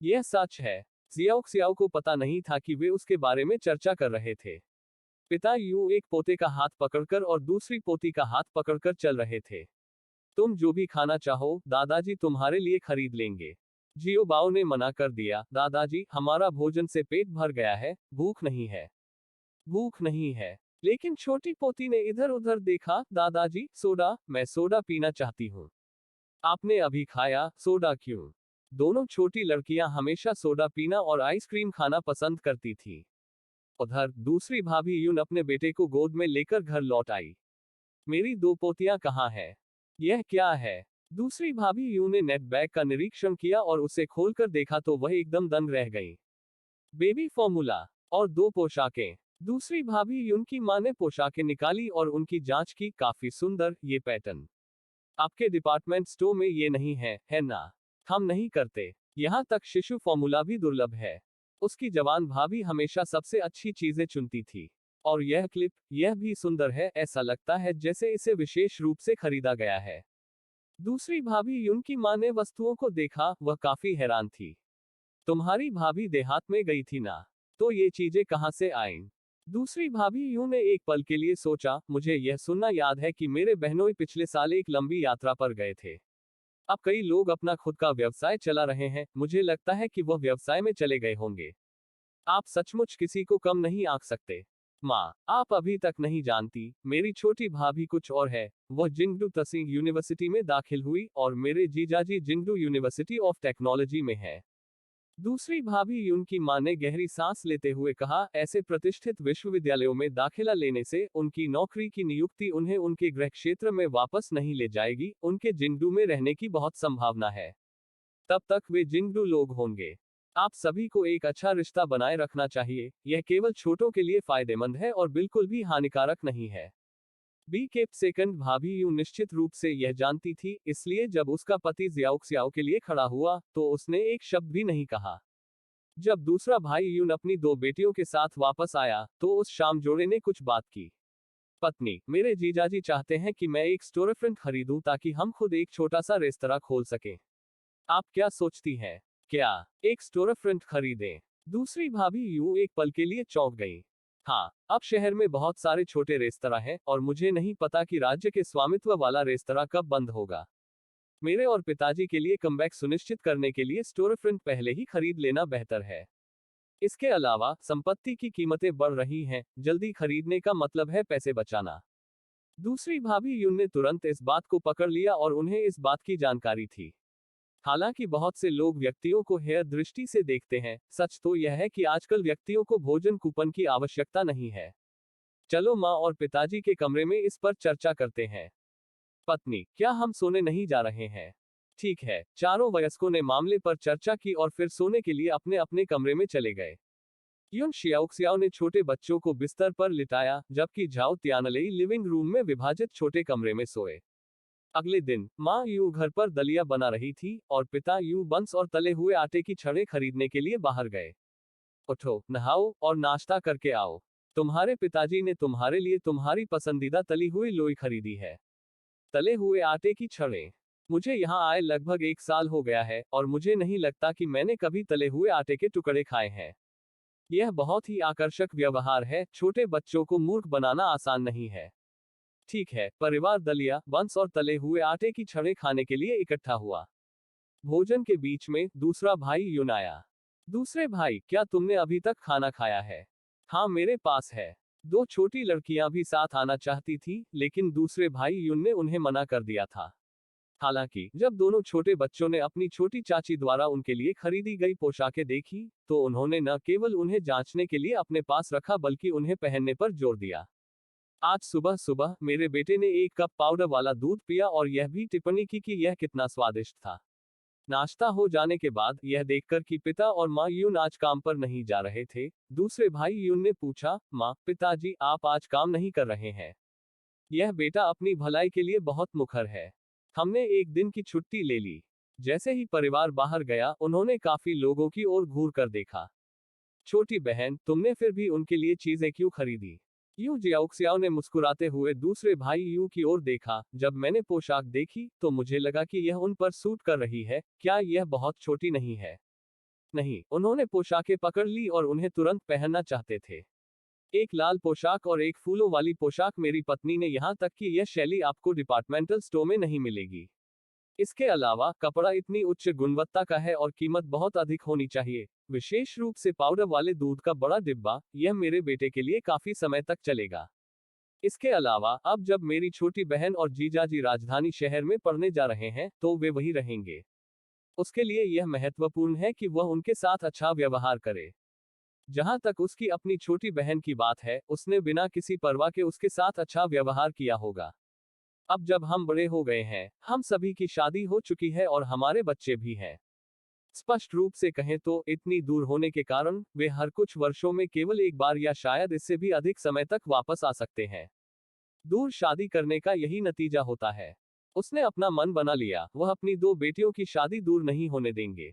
यह सच है। जियाओ क्सियाओ को पता नहीं था कि वे उसके बारे में चर्चा कर रहे थे। पिता यूं एक पोते का हाथ पकड़कर और दूसरी पोती का हाथ पकड़कर चल रहे थे। तुम जो भी खाना चाहो दादाजी तुम्हारे लिए खरीद लेंगे। जियो बाओ ने मना कर दिया, दादाजी हमारा भोजन से पेट भर गया है, भूख नहीं है। भूख नहीं है। लेकिन छोटी पोती ने इधर उधर देखा, दादाजी सोडा, मैं सोडा पीना चाहती हूँ। आपने अभी खाया, सोडा क्यों? दोनों छोटी लड़कियां हमेशा सोडा पीना और आइसक्रीम खाना पसंद करती थी। उधर दूसरी भाभी यून अपने बेटे को गोद में लेकर घर लौट आई। मेरी दो पोतियां कहाँ हैं? यह क्या है? दूसरी भाभी यून ने नेट बैग का निरीक्षण किया और उसे खोलकर देखा तो वह एकदम दंग रह गई। बेबी फॉर्मूला और दो पोशाकें। दूसरी भाभी यून की मां ने पोशाकें निकाली और उनकी जांच की, काफी सुंदर, ये पैटर्न आपके डिपार्टमेंट स्टोर में ये नहीं है ना? हम नहीं करते। यहाँ तक शिशु फॉर्मूला भी दुर्लभ है। उसकी जवान भाभी हमेशा सबसे अच्छी चीजें चुनती थी। और यह क्लिप, यह भी सुंदर है, ऐसा लगता है जैसे इसे विशेष रूप से खरीदा गया है। दूसरी भाभी यून की मां ने वस्तुओं को देखा, वह काफी हैरान थी। तुम्हारी भाभी देहात में गई थी ना? तो ये चीजें कहाँ से आईं? दूसरी भाभी यूं ने एक पल के लिए सोचा, मुझे यह सुनना याद है कि मेरे बहनोई पिछले साल एक लंबी यात्रा पर गए थे। अब कई लोग अपना खुद का व्यवसाय चला रहे हैं, मुझे लगता है कि वह व्यवसाय में चले गए होंगे। आप सचमुच किसी को कम नहीं आंक सकते। माँ, आप अभी तक नहीं जानती, मेरी छोटी भाभी कुछ और है। वह जिंगडू तसिंग यूनिवर्सिटी में दाखिल हुई और मेरे जीजाजी जिंगडू यूनिवर्सिटी ऑफ टेक्नोलॉजी में है। दूसरी भाभी यून की मां ने गहरी सांस लेते हुए कहा, ऐसे प्रतिष्ठित विश्वविद्यालयों में दाखिला लेने से उनकी नौकरी की नियुक्ति उन्हें उनके गृह क्षेत्र में वापस नहीं ले जाएगी, उनके जिंगडू में रहने की बहुत संभावना है। तब तक वे जिंगडू लोग होंगे। आप सभी को एक अच्छा रिश्ता बनाए रखना चाहिए, यह केवल छोटों के लिए फायदेमंद है और बिल्कुल भी हानिकारक नहीं है। बी के सेकंड भाभी यूं निश्चित रूप से यह जानती थी, इसलिए जब उसका पति जियाओक्सियाओ के लिए खड़ा हुआ तो उसने एक शब्द भी नहीं कहा। जब दूसरा भाई यून अपनी दो बेटियों के साथ वापस आया तो उस शाम जोड़े ने कुछ बात की। पत्नी, मेरे जीजाजी चाहते हैं कि मैं एक स्टोरफ्रंट खरीदूं ताकि हम खुद एक छोटा सा रेस्तरां खोल सकें। आप क्या सोचती हैं? क्या एक स्टोरफ्रंट खरीदें? दूसरी भाभी यूं एक पल के लिए चौंक गई। हाँ, अब शहर में बहुत सारे छोटे रेस्तरां हैं और मुझे नहीं पता कि राज्य के स्वामित्व वाला रेस्तरां कब बंद होगा। मेरे और पिताजी के लिए कमबैक सुनिश्चित करने के लिए स्टोरफ्रंट पहले ही खरीद लेना बेहतर है। इसके अलावा संपत्ति की कीमतें बढ़ रही हैं, जल्दी खरीदने का मतलब है पैसे बचाना। दूसरी भाभी यून ने तुरंत इस बात को पकड़ लिया और उन्हें इस बात की जानकारी थी। हालांकि बहुत से लोग व्यक्तियों को हेय दृष्टि से देखते हैं, सच तो यह है कि आजकल व्यक्तियों को भोजन कूपन की आवश्यकता नहीं है। चलो माँ और पिताजी के कमरे में इस पर चर्चा करते हैं। पत्नी, क्या हम सोने नहीं जा रहे हैं? ठीक है। चारों वयस्कों ने मामले पर चर्चा की और फिर सोने के लिए अपने अपने कमरे में चले गए। युन शियाओक्सियाओ ने छोटे बच्चों को बिस्तर पर लिटाया, जबकि झाओ तियानलेई लिविंग रूम में विभाजित छोटे कमरे में सोए। अगले दिन माँ यू घर पर दलिया बना रही थी और पिता यू बंस और तले हुए आटे की छड़ें खरीदने के लिए बाहर गए। उठो, नहाओ और नाश्ता करके आओ। तुम्हारे पिताजी ने तुम्हारे लिए तुम्हारी पसंदीदा तली हुई लोई खरीदी है। तले हुए आटे की छड़ें। मुझे यहाँ आए लगभग 1 साल हो गया है और मुझे नहीं लगता कि मैंने कभी तले हुए आटे के टुकड़े खाए हैं। यह बहुत ही आकर्षक व्यवहार है, छोटे बच्चों को मूर्ख बनाना आसान नहीं है। ठीक है, परिवार दलिया, बंस और तले हुए आटे की छड़ें खाने के लिए इकट्ठा हुआ। भोजन के बीच में दूसरा भाई यून आया। दूसरे भाई, क्या तुमने अभी तक खाना खाया है? हाँ, मेरे पास है। दो छोटी लड़कियां भी साथ आना चाहती थी, लेकिन दूसरे भाई यून ने उन्हें मना कर दिया था। हालांकि जब दोनों छोटे बच्चों ने अपनी छोटी चाची द्वारा उनके लिए खरीदी गई पोशाकें देखी, तो उन्होंने न केवल उन्हें जांचने के लिए अपने पास रखा बल्कि उन्हें पहनने पर जोर दिया। आज सुबह सुबह मेरे बेटे ने 1 कप पाउडर वाला दूध पिया और यह भी टिप्पणी की कि यह कितना स्वादिष्ट था। नाश्ता हो जाने के बाद यह देखकर कि पिता और माँ यून आज काम पर नहीं जा रहे थे, दूसरे भाई यून ने पूछा, माँ, पिताजी, आप आज काम नहीं कर रहे हैं? यह बेटा अपनी भलाई के लिए बहुत मुखर है। हमने एक दिन की छुट्टी ले ली। जैसे ही परिवार बाहर गया, उन्होंने काफी लोगों की ओर घूर कर देखा। छोटी बहन, तुमने फिर भी उनके लिए चीजें क्यों खरीदी? यू जियाओक्सियाओ ने मुस्कुराते हुए दूसरे भाई यू की ओर देखा। जब मैंने पोशाक देखी तो मुझे लगा कि यह उन पर सूट कर रही है। क्या यह बहुत छोटी नहीं है? नहीं, उन्होंने पोशाकें पकड़ ली और उन्हें तुरंत पहनना चाहते थे। एक लाल पोशाक और एक फूलों वाली पोशाक। मेरी पत्नी ने यहाँ तक कि यह शैली आपको डिपार्टमेंटल स्टोर में नहीं मिलेगी। इसके अलावा कपड़ा इतनी उच्च गुणवत्ता का है और कीमत बहुत अधिक होनी चाहिए, विशेष रूप से पाउडर वाले दूध का बड़ा डिब्बा। यह मेरे बेटे के लिए काफी समय तक चलेगा। इसके अलावा अब जब मेरी छोटी बहन और जीजाजी राजधानी शहर में पढ़ने जा रहे हैं, तो वे वही रहेंगे। उसके लिए यह महत्वपूर्ण है कि वह उनके साथ अच्छा व्यवहार करे। जहां तक उसकी अपनी छोटी बहन की बात है, उसने बिना किसी परवाह के उसके साथ अच्छा व्यवहार किया होगा। अब जब हम बड़े हो गए हैं, हम सभी की शादी हो चुकी है और हमारे बच्चे भी हैं। स्पष्ट रूप से कहें तो इतनी दूर होने के कारण वे हर कुछ वर्षों में केवल एक बार या शायद इससे भी अधिक समय तक वापस आ सकते हैं। दूर शादी करने का यही नतीजा होता है। उसने अपना मन बना लिया, वह अपनी 2 बेटियों की शादी दूर नहीं होने देंगे।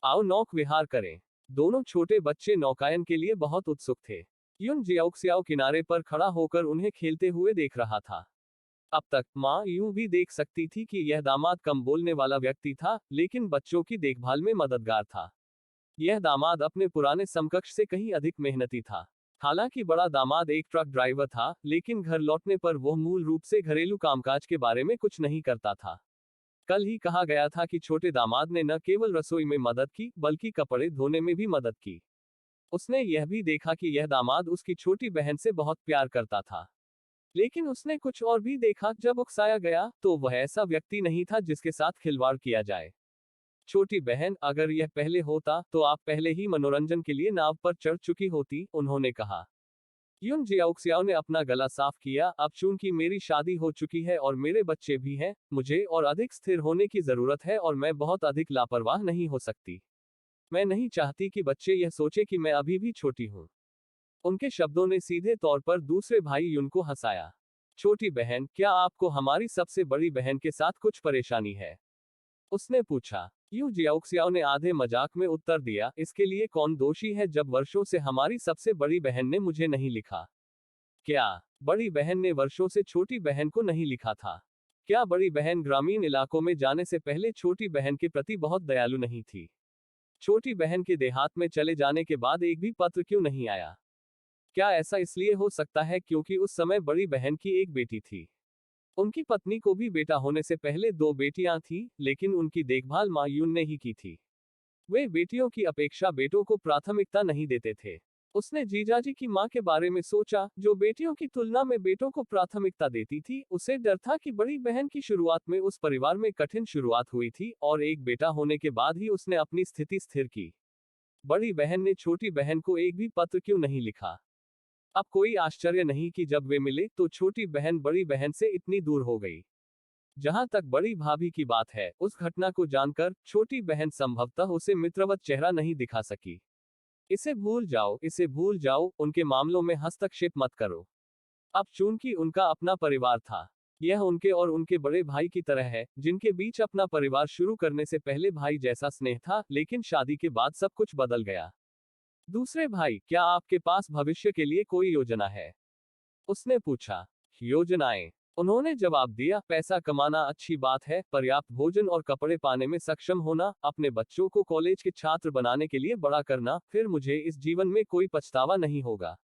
आओ नौक विहार करें। दोनों छोटे बच्चे नौकायन के लिए बहुत उत्सुक थे। युन जियाओक्सियाओ किनारे पर खड़ा होकर उन्हें खेलते हुए देख रहा था। अब तक माँ यूं भी देख सकती थी कि यह दामाद कम बोलने वाला व्यक्ति था, लेकिन बच्चों की देखभाल में मददगार था। यह दामाद अपने पुराने समकक्ष से कहीं अधिक मेहनती था। हालांकि बड़ा दामाद एक ट्रक ड्राइवर था, लेकिन घर लौटने पर वह मूल रूप से घरेलू कामकाज के बारे में कुछ नहीं करता था। कल ही कहा गया था कि छोटे दामाद ने न केवल रसोई में मदद की, बल्कि कपड़े धोने में भी मदद की। उसने यह भी देखा कि यह दामाद उसकी छोटी बहन से बहुत प्यार करता था। लेकिन उसने कुछ और भी देखा। जब उकसाया गया, तो वह ऐसा व्यक्ति नहीं था जिसके साथ खिलवाड़ किया जाए। छोटी बहन, अगर यह पहले होता तो आप पहले ही मनोरंजन के लिए नाव पर चढ़ चुकी होती, उन्होंने कहा। युन जियाओक्सियाओ ने अपना गला साफ किया। अब चूंकि मेरी शादी हो चुकी है और मेरे बच्चे भी हैं, मुझे और अधिक स्थिर होने की जरूरत है और मैं बहुत अधिक लापरवाह नहीं हो सकती। मैं नहीं चाहती कि बच्चे यह सोचे कि मैं अभी भी छोटी हूँ। उनके शब्दों ने सीधे तौर पर दूसरे भाई युन को हंसाया। छोटी बहन, क्या आपको हमारी सबसे बड़ी बहन के साथ कुछ परेशानी है? उसने पूछा। यू जियाओक्सियाओ ने आधे मजाक में उत्तर दिया, इसके लिए कौन दोषी है जब वर्षों से हमारी सबसे बड़ी बहन ने मुझे नहीं लिखा? क्या बड़ी बहन ने वर्षों से छोटी बहन को नहीं लिखा था? क्या बड़ी बहन ग्रामीण इलाकों में जाने से पहले छोटी बहन के प्रति बहुत दयालु नहीं थी? छोटी बहन के देहात में चले जाने के बाद एक भी पत्र क्यों नहीं आया? क्या ऐसा इसलिए हो सकता है क्योंकि उस समय बड़ी बहन की एक बेटी थी? उनकी पत्नी को भी बेटा होने से पहले 2 बेटियां थीं, लेकिन उनकी देखभाल माँ यून ने ही की थी। वे बेटियों की अपेक्षा बेटों को प्राथमिकता नहीं देते थे। उसने जीजाजी की माँ के बारे में सोचा, जो बेटियों की तुलना में बेटों को प्राथमिकता देती थी। उसे डर था कि बड़ी बहन की शुरुआत में उस परिवार में कठिन शुरुआत हुई थी और एक बेटा होने के बाद ही उसने अपनी स्थिति स्थिर की। बड़ी बहन ने छोटी बहन को एक भी पत्र क्यों नहीं लिखा? अब कोई आश्चर्य नहीं कि जब वे मिले तो छोटी बहन बड़ी बहन से इतनी दूर हो गई। जहां तक बड़ी भाभी की बात है, उस घटना को जानकर छोटी बहन संभवतः उसे मित्रवत चेहरा नहीं दिखा सकी। इसे भूल जाओ, इसे भूल जाओ, उनके मामलों में हस्तक्षेप मत करो। अब चूंकि उनका अपना परिवार था, यह उनके और उनके बड़े भाई की तरह है, जिनके बीच अपना परिवार शुरू करने से पहले भाई जैसा स्नेह था, लेकिन शादी के बाद सब कुछ बदल गया। दूसरे भाई, क्या आपके पास भविष्य के लिए कोई योजना है? उसने पूछा। योजनाएं? उन्होंने जवाब दिया, पैसा कमाना अच्छी बात है, पर्याप्त भोजन और कपड़े पाने में सक्षम होना, अपने बच्चों को कॉलेज के छात्र बनाने के लिए बड़ा करना, फिर मुझे इस जीवन में कोई पछतावा नहीं होगा।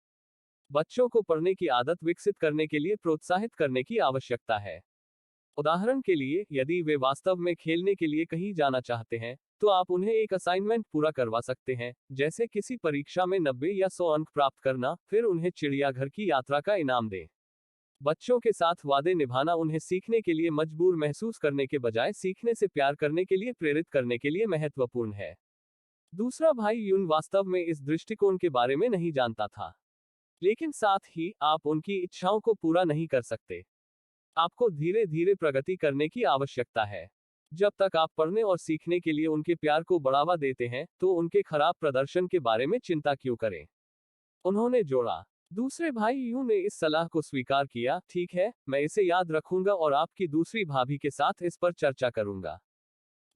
बच्चों को पढ़ने की आदत विकसित करने के लिए प्रोत्साहित करने की आवश्यकता है। उदाहरण के लिए, यदि वे वास्तव में खेलने के लिए कहीं जाना चाहते हैं, तो आप उन्हें एक असाइनमेंट पूरा करवा सकते हैं, जैसे किसी परीक्षा में 90 या 100 अंक प्राप्त करना, फिर उन्हें चिड़ियाघर की यात्रा का इनाम दें। बच्चों के साथ वादे निभाना उन्हें सीखने के लिए मजबूर महसूस करने के बजाय सीखने से प्यार करने के लिए प्रेरित करने के लिए महत्वपूर्ण है। दूसरा भाई यून वास्तव में इस दृष्टिकोण के बारे में नहीं जानता था। लेकिन साथ ही आप उनकी इच्छाओं को पूरा नहीं कर सकते। आपको धीरे धीरे प्रगति करने की आवश्यकता है। जब तक आप पढ़ने और सीखने के लिए उनके प्यार को बढ़ावा देते हैं, तो उनके खराब प्रदर्शन के बारे में चिंता क्यों करें? उन्होंने जोड़ा। दूसरे भाई यू ने इस सलाह को स्वीकार किया। ठीक है, मैं इसे याद रखूंगा और आपकी दूसरी भाभी के साथ इस पर चर्चा करूंगा।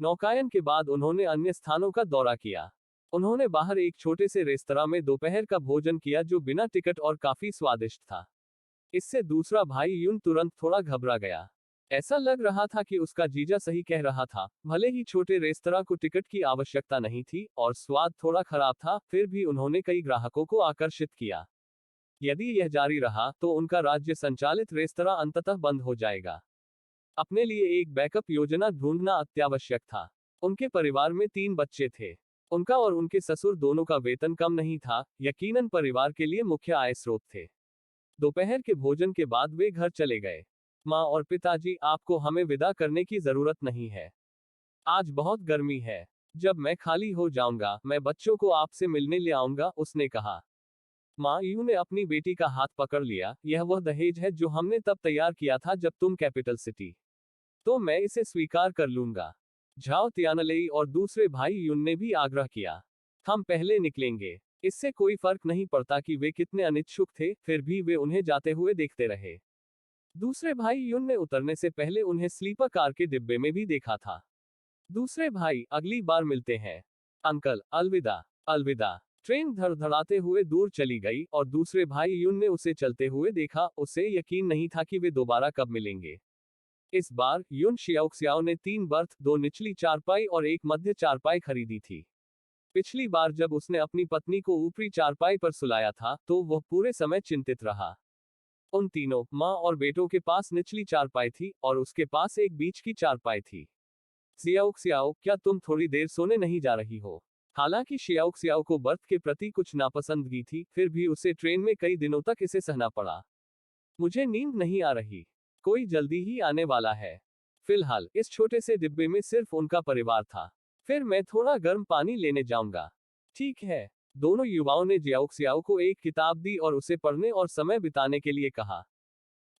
नौकायन के बाद उन्होंने अन्य स्थानों का दौरा किया। उन्होंने बाहर एक छोटे से रेस्तरां में दोपहर का भोजन किया जो बिना टिकट और काफी स्वादिष्ट था। इससे दूसरा भाई यून तुरंत थोड़ा घबरा गया। ऐसा लग रहा था कि उसका जीजा सही कह रहा था। भले ही छोटे रेस्तरां को टिकट की आवश्यकता नहीं थी और स्वाद थोड़ा खराब था, फिर भी उन्होंने कई ग्राहकों को आकर्षित किया। यदि यह जारी रहा तो उनका राज्य संचालित रेस्तरां अंततः बंद हो जाएगा। अपने लिए एक बैकअप योजना ढूंढना अत्यावश्यक था। उनके परिवार में 3 बच्चे थे। उनका और उनके ससुर दोनों का वेतन कम नहीं था, यकीनन परिवार के लिए मुख्य आय स्रोत थे। दोपहर के भोजन के बाद वे घर चले गए। माँ और पिताजी, आपको हमें विदा करने की जरूरत नहीं है। आज बहुत गर्मी है। जब मैं खाली हो जाऊंगा, मैं बच्चों को आपसे मिलने ले आऊंगा, उसने कहा। माँ यू ने अपनी बेटी का हाथ पकड़ लिया। यह वह दहेज है जो हमने तब तैयार किया था जब तुम कैपिटल सिटी। तो मैं इसे स्वीकार कर लूंगा। झाओ तियानलेई और दूसरे भाई युन ने भी आग्रह किया। हम पहले निकलेंगे। इससे कोई फर्क नहीं पड़ता कि वे कितने अनिच्छुक थे, फिर भी वे उन्हें जाते हुए देखते रहे। दूसरे भाई युन ने उतरने से पहले उन्हें स्लीपर कार के डिब्बे में भी देखा था। दूसरे भाई, अगली बार मिलते हैं। अंकल, अलविदा। अलविदा। ट्रेन धड़धड़ाते हुए दूर चली गई और दूसरे भाई युन ने उसे चलते हुए देखा। उसे यकीन नहीं था कि वे दोबारा कब मिलेंगे। इस बार युन शियाओक्सियाओ ने 3 बर्थ, 2 निचली चारपाई और एक मध्य चारपाई खरीदी थी। पिछली बार जब उसने अपनी पत्नी को ऊपरी चारपाई पर सुलाया था, तो वह पूरे समय चिंतित रहा। उन तीनों, माँ और बेटों के पास निचली चारपाई थी और उसके पास एक बीच की चारपाई थी। शियाओक्सियाओ, क्या तुम थोड़ी देर सोने नहीं जा रही हो? हालांकि शियाओक्सियाओ को बर्थ के प्रति कुछ नापसंदगी थी, फिर भी उसे ट्रेन में कई दिनों तक इसे सहना पड़ा। मुझे नींद नहीं आ रही। कोई जल्दी ही आने वाला है। फिलहाल इस छोटे से डिब्बे में सिर्फ उनका परिवार था। फिर मैं थोड़ा गर्म पानी लेने जाऊंगा। ठीक है। दोनों युवाओं ने जियाओक्सियाओ को एक किताब दी और उसे पढ़ने और समय बिताने के लिए कहा।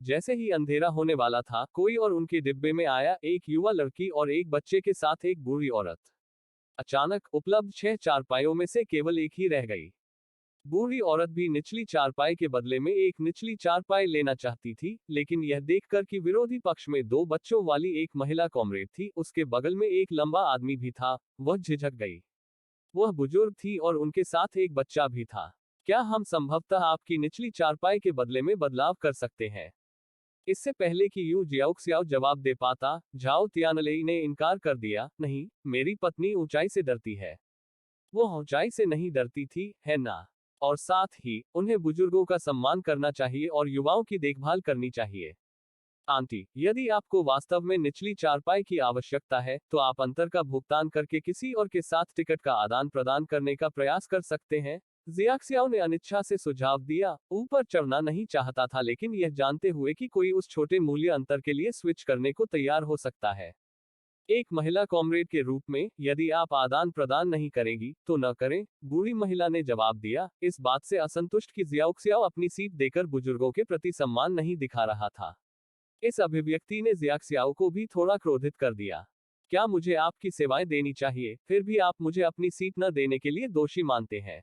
जैसे ही अंधेरा होने वाला था, कोई और उनके डिब्बे में आया, एक युवा लड़की और एक बच्चे के साथ एक बूढ़ी औरत। अचानक उपलब्ध 6 चारपाइयों में से केवल एक ही रह गई। बूढ़ी औरत भी निचली चारपाई के बदले में एक निचली चारपाई लेना चाहती थी, लेकिन यह देखकर कि विरोधी पक्ष में 2 बच्चों वाली एक महिला कॉमरेड थी, उसके बगल में एक लंबा आदमी भी था, वह झिझक गई। वह बुजुर्ग थी और उनके साथ एक बच्चा भी था। क्या हम संभवतः आपकी निचली चारपाई के बदले में बदलाव कर सकते हैं? इससे पहले कि यू जियाओक्सियाओ जवाब दे पाता, झाओ तियानलेई ने इनकार कर दिया। नहीं, मेरी पत्नी ऊंचाई से डरती है। वो ऊंचाई से नहीं डरती थी, है ना? और साथ ही, उन्हें बुजुर्गों का सम्मान करना चाहिए और युवाओं की देखभाल करनी चाहिए। आंटी, यदि आपको वास्तव में निचली चारपाई की आवश्यकता है, तो आप अंतर का भुगतान करके किसी और के साथ टिकट का आदान प्रदान करने का प्रयास कर सकते हैं। जियाक्सियाओ ने अनिच्छा से सुझाव दिया। ऊपर चढ़ना नहीं चाहता था, लेकिन यह जानते हुए कि कोई उस छोटे मूल्य अंतर के लिए स्विच करने को तैयार हो सकता है। एक महिला कॉमरेड के रूप में, यदि आप आदान प्रदान नहीं करेंगी, तो न करें, बूढ़ी महिला ने जवाब दिया, इस बात से असंतुष्ट कि जियाओक्सियाओ अपनी सीट देकर बुजुर्गों के प्रति सम्मान नहीं दिखा रहा था। इस अभिव्यक्ति ने जियाक्सियाओ को भी थोड़ा क्रोधित कर दिया। क्या मुझे आपकी सेवाएं देनी चाहिए, फिर भी आप मुझे अपनी सीट न देने के लिए दोषी मानते हैं?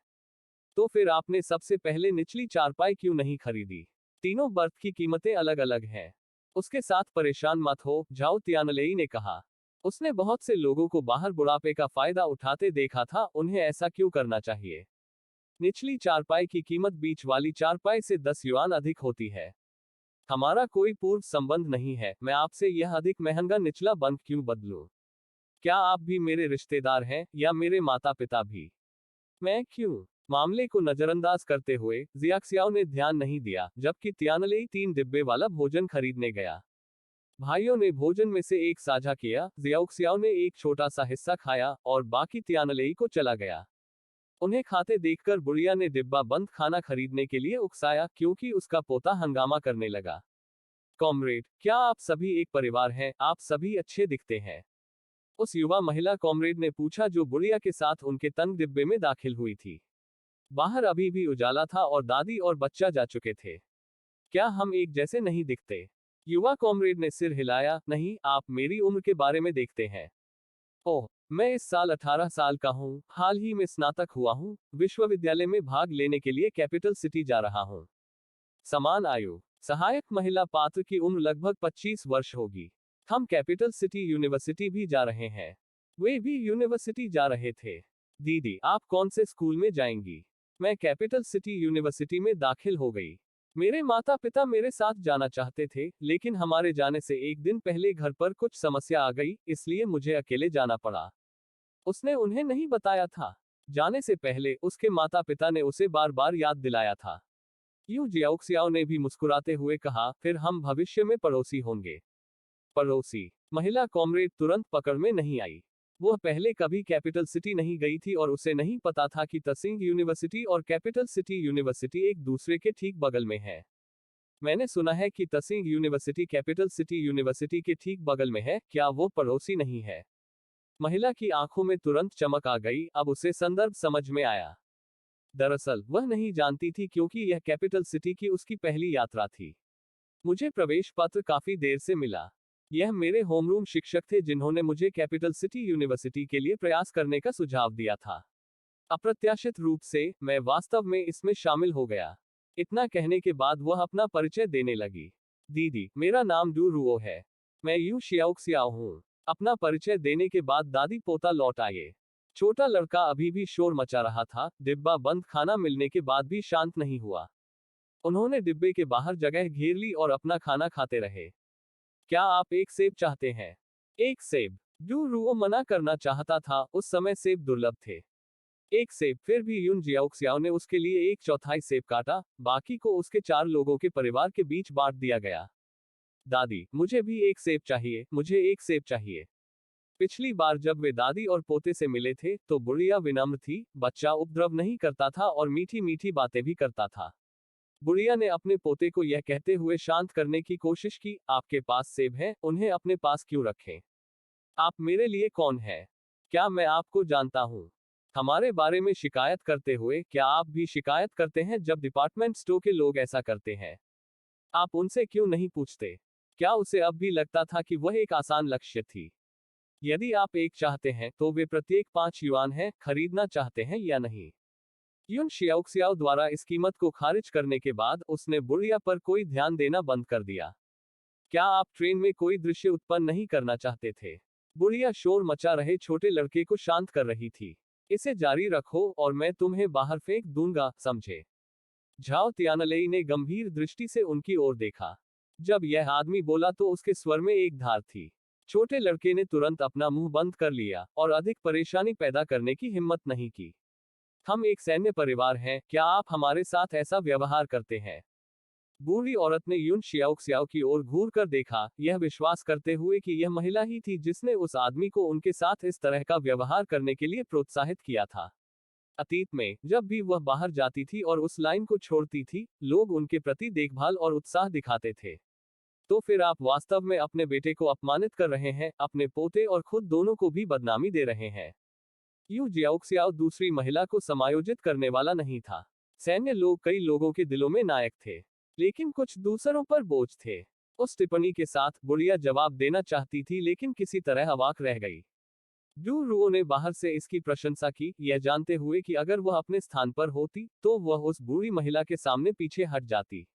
तो फिर आपने सबसे पहले निचली चारपाई क्यों नहीं खरीदी? तीनों बर्थ की कीमतें अलग अलग हैं। उसके साथ परेशान मत हो, झाओ तियानलेई ने कहा। उसने बहुत से लोगों को बाहर बुढ़ापे का फायदा उठाते देखा था, उन्हें ऐसा क्यों करना चाहिए? निचली चारपाई की कीमत बीच वाली चारपाई से 10 युआन अधिक होती है। हमारा कोई पूर्व संबंध नहीं है, मैं आपसे यह अधिक महंगा निचला बंक क्यों बदलूं? क्या आप भी मेरे रिश्तेदार हैं, या मेरे माता पिता भी? मैं क्यों? मामले को नजरअंदाज करते हुए, जियाक्सियाओ ने ध्यान नहीं दिया, जबकि तियानलेई 3 डिब्बे वाला भोजन खरीदने गया। भाइयों ने भोजन में से एक साझा किया। जियाओक्सियाओ ने एक छोटा सा हिस्सा खाया और बाकी तियानलेई को चला गया। उन्हें खाते देखकर बुढ़िया ने डिब्बा बंद खाना खरीदने के लिए उकसाया, क्योंकि उसका पोता हंगामा करने लगा। कॉमरेड, क्या आप सभी एक परिवार हैं? आप सभी अच्छे दिखते हैं। उस युवा महिला कॉमरेड ने पूछा जो बुढ़िया के साथ उनके तंग डिब्बे में दाखिल हुई थी। बाहर अभी भी उजाला था और दादी और बच्चा जा चुके थे। क्या हम एक जैसे नहीं दिखते? युवा कॉमरेड ने सिर हिलाया। नहीं, आप मेरी उम्र के बारे में देखते हैं। ओह, मैं इस साल 18 साल का हूँ, हाल ही में स्नातक हुआ हूँ, विश्वविद्यालय में भाग लेने के लिए कैपिटल सिटी जा रहा हूँ। समान आयु। सहायक महिला पात्र की उम्र लगभग 25 वर्ष होगी। हम कैपिटल सिटी यूनिवर्सिटी भी जा रहे हैं। वे भी यूनिवर्सिटी जा रहे थे। दीदी, आप कौन से स्कूल में जाएंगी? मैं कैपिटल सिटी यूनिवर्सिटी में दाखिल हो गई। मेरे माता पिता मेरे साथ जाना चाहते थे, लेकिन हमारे जाने से एक दिन पहले घर पर कुछ समस्या आ गई, इसलिए मुझे अकेले जाना पड़ा। उसने उन्हें नहीं बताया था। जाने से पहले उसके माता पिता ने उसे बार बार याद दिलाया था। यूं जियाओक्सियाओ ने भी मुस्कुराते हुए कहा, फिर हम भविष्य में पड़ोसी होंगे। पड़ोसी। महिला कॉमरेड तुरंत पकड़ में नहीं आई। वह पहले कभी कैपिटल सिटी नहीं गई थी और उसे नहीं पता था कि तसिंग यूनिवर्सिटी और कैपिटल सिटी यूनिवर्सिटी एक दूसरे के ठीक बगल में है। मैंने सुना है कि तसिंग यूनिवर्सिटी कैपिटल सिटी यूनिवर्सिटी के ठीक बगल में है, क्या वो पड़ोसी नहीं है? महिला की आंखों में तुरंत चमक आ गई, अब उसे संदर्भ समझ में आया। दरअसल वह नहीं जानती थी क्योंकि यह कैपिटल सिटी की उसकी पहली यात्रा थी। मुझे प्रवेश पत्र काफी देर से मिला। यह मेरे होमरूम शिक्षक थे जिन्होंने मुझे कैपिटल सिटी यूनिवर्सिटी के लिए प्रयास करने का सुझाव दिया था। अप्रत्याशित रूप से मैं वास्तव में इसमें शामिल हो गया। इतना कहने के बाद वह अपना परिचय देने लगी। दीदी, मेरा नाम डू रुओ है। मैं यू शियाओक्सियाओ हूँ। अपना परिचय देने के बाद दादी पोता लौट आए। छोटा लड़का अभी भी शोर मचा रहा था, डिब्बा बंद खाना मिलने के बाद भी शांत नहीं हुआ। उन्होंने डिब्बे के बाहर जगह घेर ली और अपना खाना खाते रहे। क्या आप एक सेब चाहते हैं? एक सेब। डू रुओ मना करना चाहता था, उस समय सेब दुर्लभ थे। एक सेब। फिर भी यून जियाओक्सियाओ ने उसके लिए एक चौथाई सेब काटा, बाकी को उसके 4 लोगों के परिवार के बीच बांट दिया गया। दादी, मुझे भी एक सेब चाहिए, मुझे एक सेब चाहिए। पिछली बार जब वे दादी और पोते से मिले थे, तो बुढ़िया विनम्र थी, बच्चा उपद्रव नहीं करता था और मीठी मीठी बातें भी करता था। बुढ़िया ने अपने पोते को यह कहते हुए शांत करने की कोशिश की, आपके पास सेब है, उन्हें अपने पास क्यों रखें? आप मेरे लिए कौन है? क्या मैं आपको जानता हूँ? हमारे बारे में शिकायत करते हुए, क्या आप भी शिकायत करते हैं जब डिपार्टमेंट स्टोर के लोग ऐसा करते हैं? आप उनसे क्यों नहीं पूछते? क्या उसे अब भी लगता था कि वह एक आसान लक्ष्य थी? यदि आप एक चाहते हैं, तो वे प्रत्येक 5 युआन है, खरीदना चाहते हैं या नहीं? युन शियाओक्सियाओ द्वारा इस कीमत को खारिज करने के बाद उसने बुढ़िया पर कोई ध्यान देना बंद कर दिया। क्या आप ट्रेन में कोई दृश्य उत्पन्न नहीं करना चाहते थे? बुढ़िया शोर मचा रहे छोटे लड़के को शांत कर रही थी। इसे जारी रखो और मैं तुम्हें बाहर फेंक दूंगा, समझे? झाओ तियानलेई ने गंभीर दृष्टि से उनकी ओर देखा। जब यह आदमी बोला तो उसके स्वर में एक धार थी। छोटे लड़के ने तुरंत अपना मुंह बंद कर लिया और अधिक परेशानी पैदा करने की हिम्मत नहीं की। हम एक सैन्य परिवार हैं, क्या आप हमारे साथ ऐसा व्यवहार करते हैं? बूढ़ी औरत ने यून शियाओक्सियाओ की ओर घूर कर देखा, यह विश्वास करते हुए कि यह महिला ही थी जिसने उस आदमी को उनके साथ इस तरह का व्यवहार करने के लिए प्रोत्साहित किया था। अतीत में, जब भी वह बाहर जाती थी और उस लाइन को छोड़ती थी, लोग उनके प्रति देखभाल और उत्साह दिखाते थे। तो फिर आप वास्तव में अपने बेटे को अपमानित कर रहे हैं, अपने पोते और खुद दोनों को भी बदनामी दे रहे हैं। यू जियाओक्सियाओ दूसरी महिला को समायोजित करने वाला नहीं था। सैन्य लोग कई लोगों के दिलों में नायक थे, लेकिन कुछ दूसरों पर बोझ थे। उस टिप्पणी के साथ बुढ़िया जवाब देना चाहती थी लेकिन किसी तरह अवाक रह गई। डू रुओ ने बाहर से इसकी प्रशंसा की, यह जानते हुए कि अगर वह अपने स्थान पर होती, तो वह उस बूढ़ी महिला के सामने पीछे हट जाती।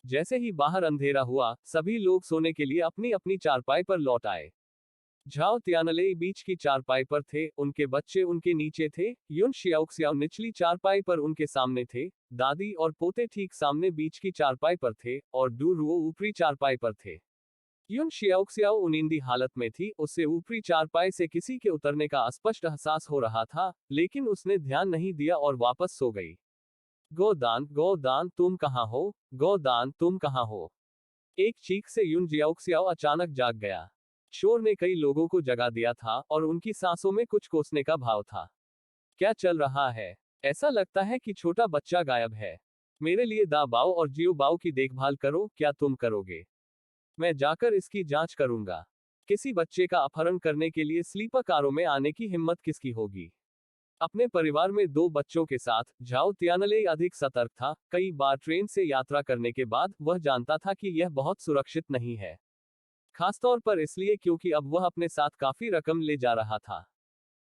जैसे ही बाहर अंधेरा हुआ, सभी लोग सोने के लिए अपनी अपनी चारपाई पर लौट आए। झाओ तियानलेई बीच की चारपाई पर थे, उनके बच्चे उनके नीचे थे, युन शियाओक्सियाओ निचली चारपाई पर उनके सामने थे, दादी और पोते ठीक सामने बीच की चारपाई पर थे, और डू रुओ ऊपरी चारपाई पर थे। युन शियाओक्सियाओ उनींदी हालत में थी, उसे ऊपरी चारपाई से किसी के उतरने का स्पष्ट एहसास हो रहा था, लेकिन उसने ध्यान नहीं दिया और वापस सो गई। गो दान तुम कहाँ हो? गो दान तुम कहाँ हो? एक चीख से युन जियाओक्सियाओ अचानक जाग गया। शोर ने कई लोगों को जगा दिया था और उनकी सांसों में कुछ कोसने का भाव था। क्या चल रहा है? ऐसा लगता है कि छोटा बच्चा गायब है। मेरे लिए दा बाओ और जियो बाओ की देखभाल करो, क्या तुम करोगे? मैं जाकर इसकी जांच करूंगा। किसी बच्चे का अपहरण करने के लिए स्लीपर कारों में आने की हिम्मत किसकी होगी? अपने परिवार में 2 बच्चों के साथ झाओ तियानले अधिक सतर्क था। कई बार ट्रेन से यात्रा करने के बाद वह जानता था कि यह बहुत सुरक्षित नहीं है, खासतौर पर इसलिए क्योंकि अब वह अपने साथ काफी रकम ले जा रहा था।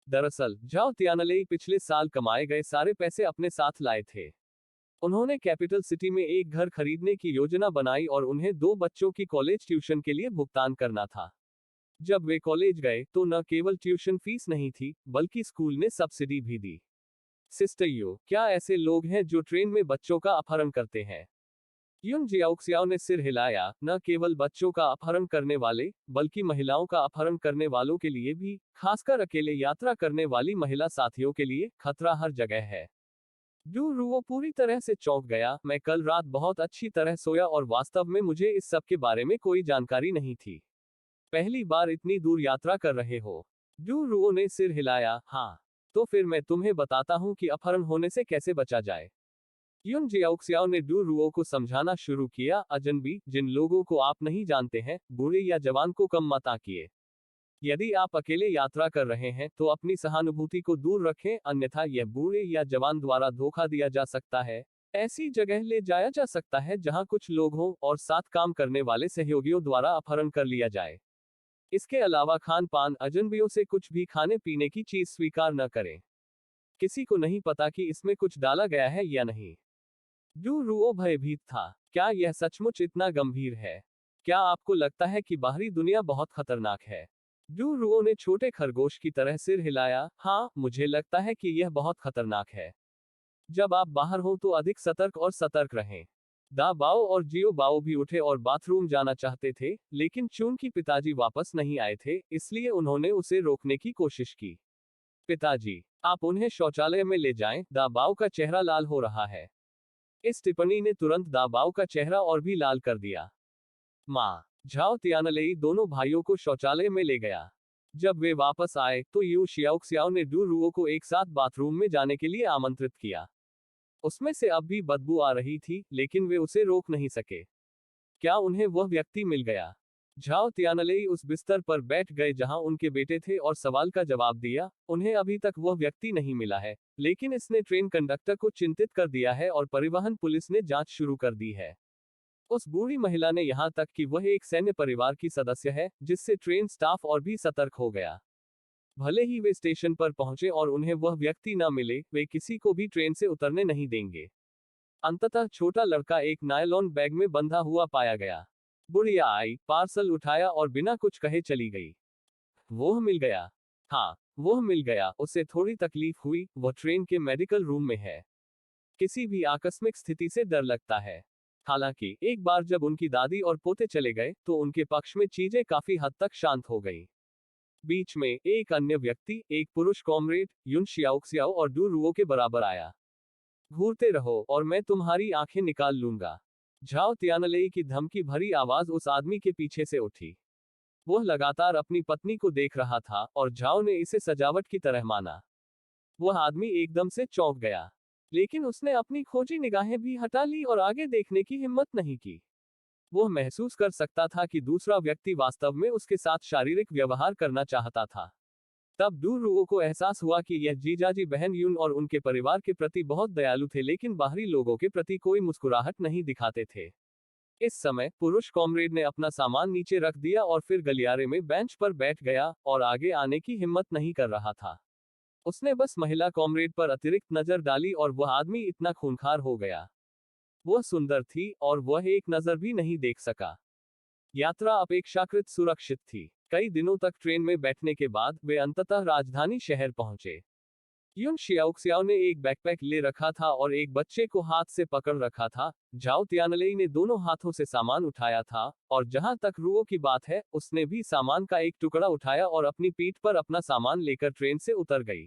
दरअसल झाओ तियानले पिछले साल कमाए गए सारे पैसे अपने साथ लाए थे। उन्होंने कैपिटल सिटी में एक घर खरीदने की योजना बनाई और उन्हें 2 बच्चों की कॉलेज ट्यूशन के लिए भुगतान करना था। जब वे कॉलेज गए तो न केवल ट्यूशन फीस नहीं थी, बल्कि स्कूल ने सब्सिडी भी दी। सिस्टर यू, क्या ऐसे लोग हैं जो ट्रेन में बच्चों का अपहरण करते हैं? युन जियाओक्सियाओ ने सिर हिलाया। न केवल बच्चों का अपहरण करने वाले, बल्कि महिलाओं का अपहरण करने वालों के लिए भी, खासकर अकेले यात्रा करने वाली महिला साथियों के लिए, खतरा हर जगह है। डू रुओ पूरी तरह से चौंक गया। मैं कल रात बहुत अच्छी तरह सोया और वास्तव में मुझे इस सब के बारे में कोई जानकारी नहीं थी। पहली बार इतनी दूर यात्रा कर रहे हो? डू रुओ ने सिर हिलाया। हाँ। तो फिर मैं तुम्हें बताता हूँ कि अपहरण होने से कैसे बचा जाए। युन जियाओक्सियाओ ने डू रुओ को समझाना शुरू किया। अजनबी, जिन लोगों को आप नहीं जानते हैं, बूढ़े या जवान को कम मत आंकिए। यदि आप अकेले यात्रा कर रहे हैं तो अपनी सहानुभूति को दूर रखें, अन्यथा यह बूढ़े या जवान द्वारा धोखा दिया जा सकता है। ऐसी जगह ले जाया जा सकता है जहां कुछ लोग हों और साथ काम करने वाले सहयोगियों द्वारा अपहरण कर लिया जाए। इसके अलावा खान पान, अजनबियों से कुछ भी खाने पीने की चीज स्वीकार न करें। किसी को नहीं पता कि इसमें कुछ डाला गया है या नहीं। डू रुओ भयभीत था। क्या यह सचमुच इतना गंभीर है? क्या आपको लगता है कि बाहरी दुनिया बहुत खतरनाक है? डू रुओ ने छोटे खरगोश की तरह सिर हिलाया। हाँ, मुझे लगता है कि यह बहुत खतरनाक है। जब आप बाहर हो तो अधिक सतर्क और सतर्क रहें। दा बाओ और जियो बाओ भी उठे और बाथरूम जाना चाहते थे, लेकिन चून की पिताजी वापस नहीं आए थे, इसलिए उन्होंने उसे रोकने की कोशिश की। पिताजी, आप उन्हें शौचालय में ले जाएं। दा बाओ का चेहरा लाल हो रहा है। इस टिप्पणी ने तुरंत दा बाओ का चेहरा और भी लाल कर दिया। माँ झाओ तियानलेई दोनों भाइयों को शौचालय में ले गया। जब वे वापस आए तो यू शियाओक्सियाओ ने डू रुओ को एक साथ बाथरूम में जाने के लिए आमंत्रित किया। उसमें से अब भी बदबू आ रही थी, लेकिन वे उसे रोक नहीं सके। क्या उन्हें वह व्यक्ति मिल गया? झाओ तियानलेई उस बिस्तर पर बैठ गए जहां उनके बेटे थे और सवाल का जवाब दिया। उन्हें अभी तक वह व्यक्ति नहीं मिला है, लेकिन इसने ट्रेन कंडक्टर को चिंतित कर दिया है और परिवहन पुलिस ने जांच शुरू कर दी है। उस बूढ़ी महिला ने यहां तक कि वह एक सैन्य परिवार की सदस्य है, जिससे ट्रेन स्टाफ और भी सतर्क हो गया। भले ही वे स्टेशन पर पहुंचे और उन्हें वह व्यक्ति न मिले, वे किसी को भी ट्रेन से उतरने नहीं देंगे। अंततः छोटा लड़का एक नायलॉन बैग में बंधा हुआ पाया गया। बुढ़िया आई, पार्सल उठाया और बिना कुछ कहे चली गई। वह मिल गया। हाँ, वह मिल गया। उसे थोड़ी तकलीफ हुई। वह ट्रेन के मेडिकल रूम में है। किसी भी आकस्मिक स्थिति से डर लगता है। हालांकि एक बार जब उनकी दादी और पोते चले गए तो उनके पक्ष में चीजें काफी हद तक शांत हो गई। बीच में एक अन्य व्यक्ति, एक पुरुष कॉमरेड, युन शियाओक्सियाओ और डू रुओ के बराबर आया। घूरते रहो और मैं तुम्हारी आंखें निकाल लूंगा। झाओ तियानलेई की धमकी भरी आवाज उस आदमी के पीछे से उठी। वह लगातार अपनी पत्नी को देख रहा था और झाओ ने इसे सजावट की तरह माना। वह आदमी एकदम से चौंक गया, लेकिन उसने अपनी खोजी निगाहें भी हटा ली और आगे देखने की हिम्मत नहीं की। वह महसूस कर सकता था कि दूसरा व्यक्ति वास्तव में उसके साथ शारीरिक व्यवहार करना चाहता था। तब डू रुओ को एहसास हुआ कि यह जीजाजी बहन युन और उनके परिवार के प्रति बहुत दयालु थे, लेकिन बाहरी लोगों के प्रति कोई मुस्कुराहट नहीं दिखाते थे। इस समय पुरुष कॉमरेड ने अपना सामान नीचे रख दिया और फिर गलियारे में बेंच पर बैठ गया और आगे आने की हिम्मत नहीं कर रहा था। उसने बस महिला कॉमरेड पर अतिरिक्त नजर डाली और वह आदमी इतना खूंखार हो गया। वह सुंदर थी और वह एक नजर भी नहीं देख सका। यात्रा अपेक्षाकृत सुरक्षित थी। कई दिनों तक ट्रेन में बैठने के बाद वे अंततः राजधानी शहर पहुंचे। युन शियाओक्सियाओ ने एक बैकपैक ले रखा था और एक बच्चे को हाथ से पकड़ रखा था। झाओ तियानलेई ने दोनों हाथों से सामान उठाया था, और जहां तक रुओ की बात है, उसने भी सामान का एक टुकड़ा उठाया और अपनी पीठ पर अपना सामान लेकर ट्रेन से उतर गई।